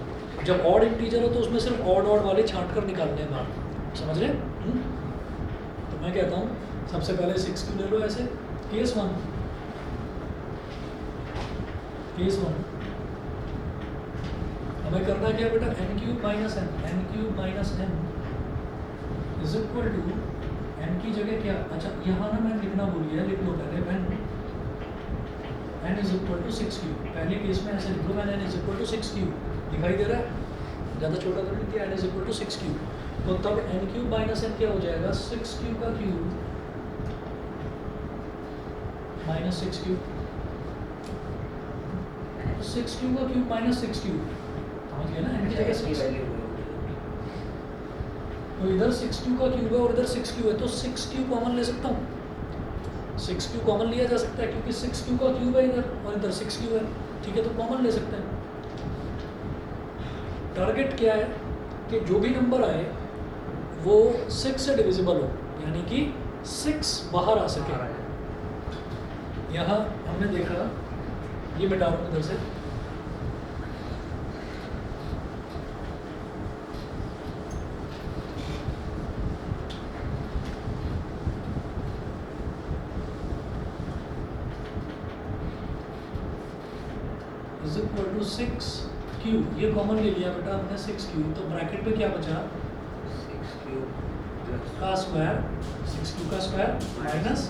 जब ऑड इंटीजर हो तो उसमें सिर्फ ऑड वाले छांट कर निकालने हैं बाहर, समझ रहे। तो मैं कहता हूँ सबसे पहले 6 क्यू ले लो ऐसे, केस 1, हमें करना क्या बेटा, n cube minus n is equal to n की जगह क्या, अच्छा यहाँ ना मैं लिखना भूल गया, लिख लो पहले n is equal to 6 q. पहले केस में ऐसे लिख लो, मैंने n is equal to 6 q, दिखाई दे रहा है, ज़्यादा छोटा तो नहीं किया, n is equal to 6 q. तो तब n क्यूब माइनस n क्या हो जाएगा, 6 क्यू का क्यूब माइनस 6 क्यू, 6 क्यू का क्यूब माइनस 6 क्यू, समझ गए ना, n की जगह 6। तो इधर 6 क्यू का क्यूब है और इधर 6 क्यू है, तो 6 क्यू कॉमन ले सकता हूँ, 6 क्यू कॉमन लिया जा सकता है क्योंकि 6 क्यू का क्यूब है इधर और इधर 6 क्यू है, ठीक है, तो कॉमन ले सकते हैं। टारगेट क्या है, कि जो भी नंबर आए वो 6 से डिविजिबल हो, यानी कि 6 बाहर आ सके। यहाँ हमने देखा, ये मिटाओ इधर से, इज इक्वल टू 6q, ये कॉमन ले लिया बेटा हमने 6q, तो ब्रैकेट में क्या बचा 6q का स्क्वायर, 6q का स्क्वायर माइनस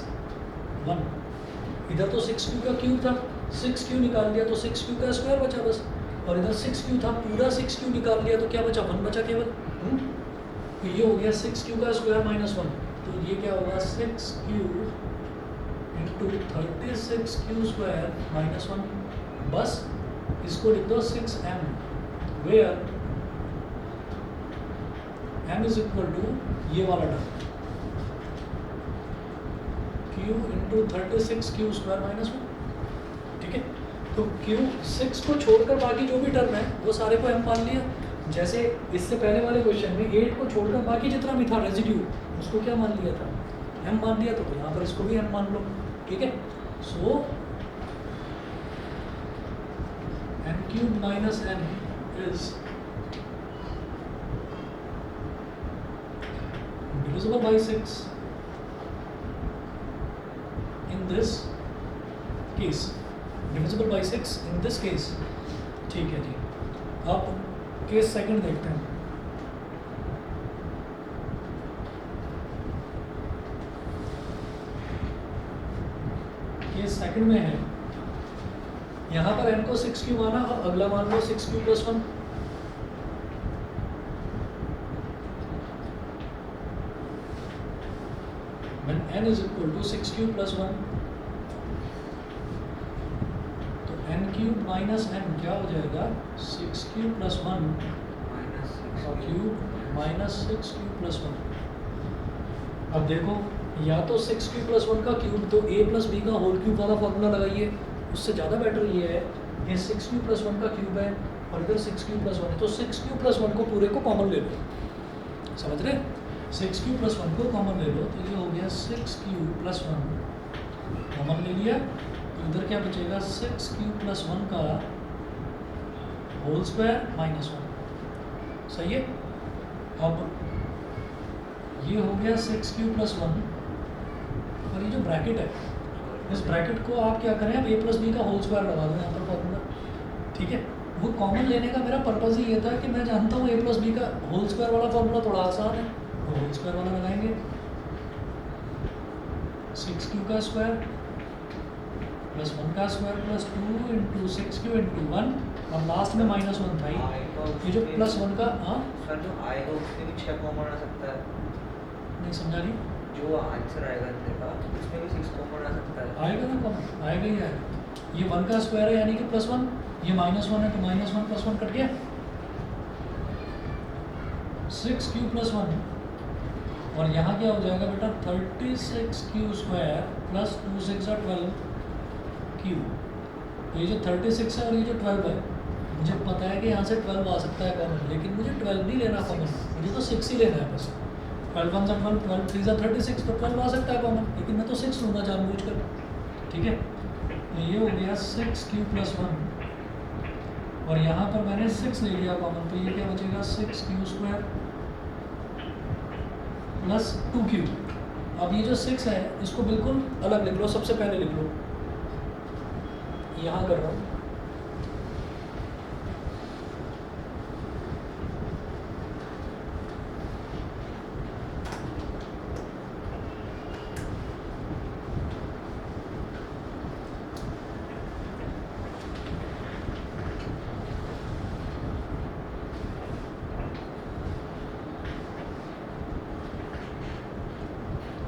1, इधर तो 6q का क्यूब था, 6q निकाल लिया तो 6q का स्क्वायर बचा बस, और इधर 6q था, पूरा 6q निकाल लिया तो क्या बचा 1 बचा केवल। तो ये हो गया 6q का स्क्वायर माइनस 1, तो ये क्या होगा 6q into 36q square minus 1, बस इसको लिख दो 6m, where m is equal to ये वाला term q into 36q square minus 1, ठीक है। तो q 6 को छोड़कर बाकी जो भी टर्म है वो सारे को m मान लिया, जैसे इससे पहले वाले क्वेश्चन में 8 को छोड़कर बाकी जितना भी था रेजिड्यू उसको क्या मान लिया था, m मान लिया, तो यहाँ पर इसको भी m मान लो, ठीक है। सो m cube minus n is divisible by 6 in this case, divisible by 6 in this case, ठीक है जी। अब केस सेकंड देखते हैं। केस सेकंड में है, यहाँ पर n को 6q माना, अब अगला मान लो 6q plus 1, when n is equal to 6q plus 1, तो n क्यूब माइनस n क्या हो जाएगा 6q plus 1 cube minus 6q plus 1। अब देखो, या तो 6q प्लस 1 का क्यूब, तो a प्लस b का होल क्यूब वाला फॉर्मूला लगाइए, उससे ज़्यादा बेटर ये है, ये 6q प्लस 1 का क्यूब है और इधर 6q प्लस 1 है, तो 6q प्लस 1 को पूरे को कॉमन ले लो, समझ रहे, 6q प्लस 1 को कॉमन ले लो, तो ये हो गया 6q प्लस 1 कॉमन ले लिया, तो इधर क्या बचेगा 6q प्लस 1 का होल स्क्वायर माइनस 1, सही है। अब ये हो गया 6q प्लस 1, और ये जो ब्रैकेट है, इस ब्रैकेट को आप क्या करें, आप a प्लस बी का होल स्क्वायर लगा दो यहाँ पर फॉर्मूला, ठीक है। वो कॉमन लेने का मेरा पर्पज़ ही ये था कि मैं जानता हूँ a प्लस बी का होल स्क्वायर वाला फॉर्मूला थोड़ा आसान है, तो होल स्क्वायर वाला लगाएंगे, 6q का स्क्वायर प्लस 1 का square plus 2 into 6q into 1, और लास्ट में माइनस 1 था ये जो प्लस 1 का, हाँ सर जो आएगा उसमें भी 6 कॉमन आ सकता है, नहीं समझा नहीं, जो आंसर आएगा अंदर का उसमें भी 6 कॉमन आ सकता है, आएगा ना कॉमन, आएगा ही आएगा। ये 1 का स्क्वायर है यानी कि प्लस 1, ये माइनस 1 है तो माइनस 1 प्लस 1 कट गया, 6q प्लस 1, और यहाँ क्या हो जाएगा बेटा 36q स्क्वायर प्लस 2 6 12q, ये जो 36 है और ये जो 12 है, मुझे पता है कि यहाँ से 12 आ सकता है कॉमन, लेकिन मुझे 12 नहीं लेना कॉमन, मुझे तो 6 ही लेना है बस, 12 1 12 12 3 36, तो 12 आ सकता है कॉमन, लेकिन मैं तो 6 लूँगा जानबूझकर, ठीक है। तो ये हो गया 6q प्लस 1, और यहाँ पर मैंने 6 ले लिया कॉमन, तो ये क्या बचेगा 6q स्क्वायर प्लस 2q। अब ये जो 6 है इसको बिल्कुल अलग लिख लो, सबसे पहले लिख लो, यहाँ कर रहा हूँ,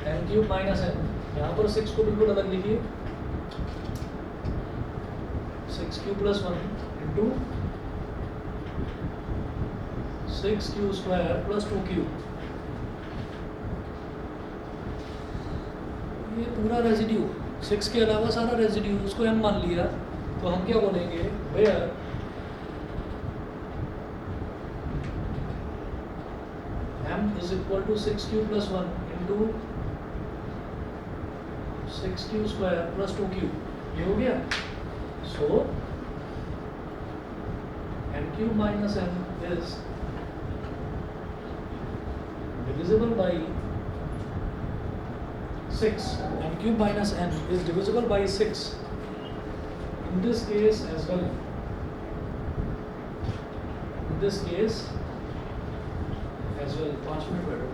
n क्यूब माइनस n, यहाँ पर 6 को बिल्कुल अलग लिखिए, 6q plus 1 into 6q square plus 2q, ये पूरा रेजिड्यू 6 के अलावा सारा रेजिड्यू उसको m मान लिया, तो हम क्या बोलेंगे, where is equal to 6q plus 1 into 6q square plus 2q, ये हो गया. So n cube minus n is divisible by 6. n cube minus n is divisible by 6 in this case as well. In this case as well. 5 minute बैठो.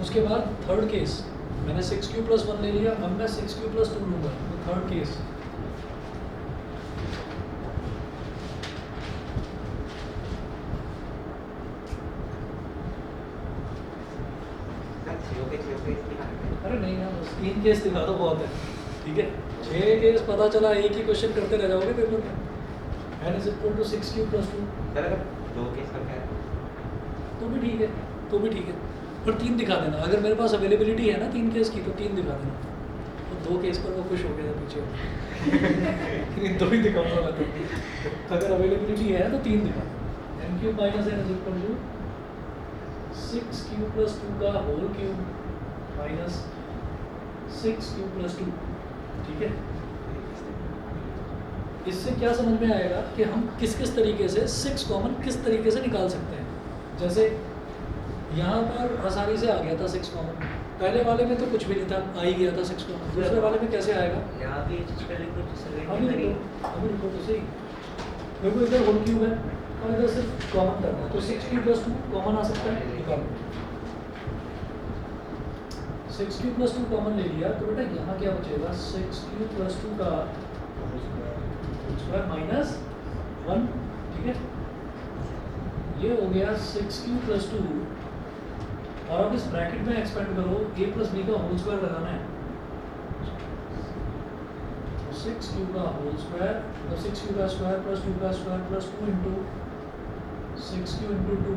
उसके बाद थर्ड केस, मैंने 6q plus 1 ले लिया, अब मैं 6q plus 2 लूँगा. तो थर्ड केस अरे नहीं ना, बस 3 केस दिखा दो बहुत है. ठीक है, 6 केस पता चला, एक ही क्वेश्चन करते रह जाओगे पेपर में. n is equal to 6q plus 2. Sir अगर 2 केस का क्या है? तो भी ठीक है, तो भी ठीक है, पर 3 दिखा देना. अगर मेरे पास अवेलेबिलिटी है ना 3 केस की, तो 3 दिखा देना. तो 2 केस पर वो खुश हो गया था पीछे. तो भी दिखाऊंगा मैं तो अगर अवेलेबिलिटी है तो 3 दिखा. n cube minus n is equal to 6q plus 2 का whole cube minus 6q plus 2. ठीक है, इससे क्या समझ में आएगा कि हम किस किस तरीके से 6 कॉमन किस तरीके से निकाल सकते हैं. जैसे यहाँ पर आसानी से आ गया था 6 कॉमन. पहले वाले में तो कुछ भी नहीं था, आ ही गया था 6 कॉमन. दूसरे वाले में कैसे आएगा? यहाँ भी चीज कर लिखो जिससे अभी लिखो तो सही. देखो इधर होल क्यूब है और इधर सिर्फ कॉमन करना है, तो 6q plus 2 कॉमन आ सकता है, निकालो. 6q plus 2 कॉमन ले लिया, तो बेटा यहाँ क्या बचेगा? 6q plus 2 का स्क्वायर माइनस 1. ठीक है, ये हो गया 6q plus 2. और अब इस ब्रैकेट में एक्सपेंड करो, a plus b का होल स्क्वायर लगाना है. 6q का होल स्क्वायर मतलब 6q का स्क्वायर प्लस 2 का square plus 2 into 6q into 2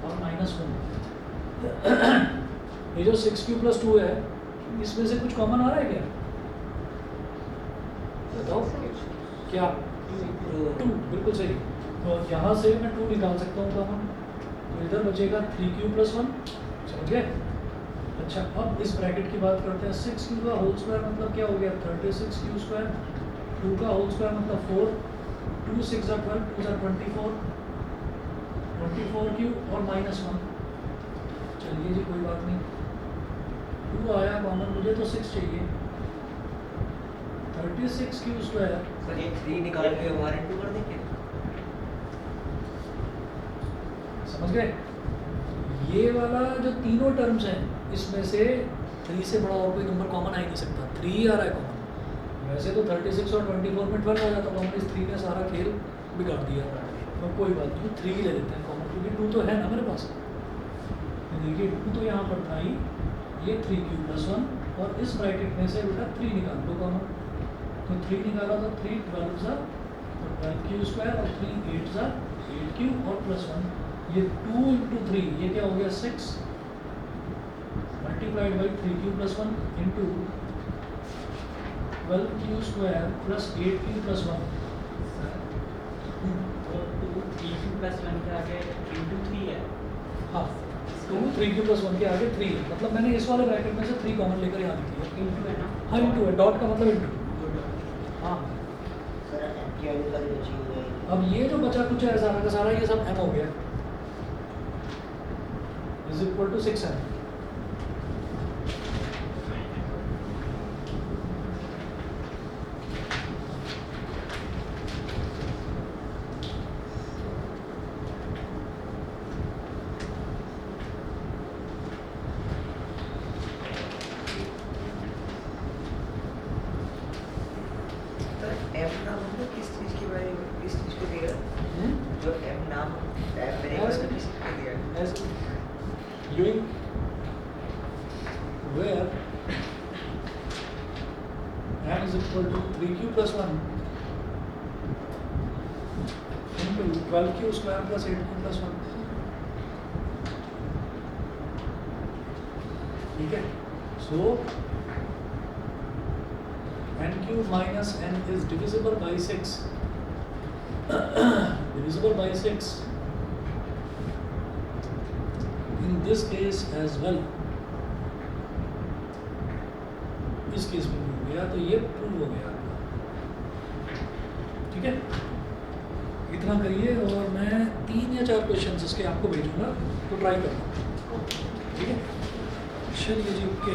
और माइनस 1. ये जो 6q plus 2 है, इसमें से कुछ कॉमन आ रहा है क्या? बताओ क्या? 2. बिल्कुल सही. तो यहाँ से मैं 2 निकाल सकता हूँ कॉमन, तो इधर बचेगा 3q plus 1. समझ गए? अच्छा, अब इस ब्रैकेट की बात करते हैं. 6q का होल स्क्वायर मतलब क्या हो गया? 36q square. 2 का होल स्क्वायर मतलब 4. 2 6 are 12, 2 are 24. 24q और माइनस 1. चलिए जी, कोई बात नहीं. 2 आया कॉमन, मुझे तो 6 चाहिए. 36q square. सर ये 3 निकाल के हमारे 2 कर देंगे. समझ गए? ये वाला जो तीनों टर्म्स हैं, इसमें से 3 से बड़ा और कोई नंबर कॉमन आ ही नहीं सकता. 3 ही आ रहा है कॉमन. वैसे तो 36 और 24 में 12 आ जाता कॉमन. इस 3 ने सारा खेल बिगाड़ दिया. तो कोई बात नहीं, 3 ही ले लेते हैं कॉमन, क्योंकि 2 तो है ना मेरे पास. देखिए 2 तो यहाँ पर था ही. ये 3q plus 1 और इस ब्रैकेट में से बेटा 3 निकाल दो कॉमन. तो 3 निकाला तो 3 12 सा 12q स्क्वायर और 3 8 सा 8q और प्लस 1. ये 2 इंटू 3, ये क्या हो गया? 6 multiplied by 3q plus 1 into 12q square plus 8q plus 1. और 3q plus 1 के आगे इंटू 3 है. हाँ, 2 3q plus 1 के आगे 3 है. मतलब मैंने इस वाले ब्रैकेट में से 3 कॉमन लेकर यहाँ लिख दिया. इंटू है ना. हाँ, इंटू है. डॉट का मतलब इंटू. हाँ, सर m की वैल्यू कल बची हुई है. अब ये जो बचा कुछ है सारा का सारा, ये सब m हो गया. Is equal to 6m. Sir m नाम हमने किस चीज के बारे में किस चीज को दिया? जो m नाम m वेरिएबल को किस को दिया? As Ewing, where m is equal to 3q plus 1 into 12q square plus 8q plus 1. ठीक है, so n cube minus n is divisible by 6. divisible by 6 in this case as well, इस केस में भी हो गया, तो ये प्रूव हो गया आपका। ठीक है, इतना करिए और मैं 3 या 4 क्वेश्चन इसके आपको भेजूंगा, तो ट्राई करना। ठीक है, चलिए जी, ओके।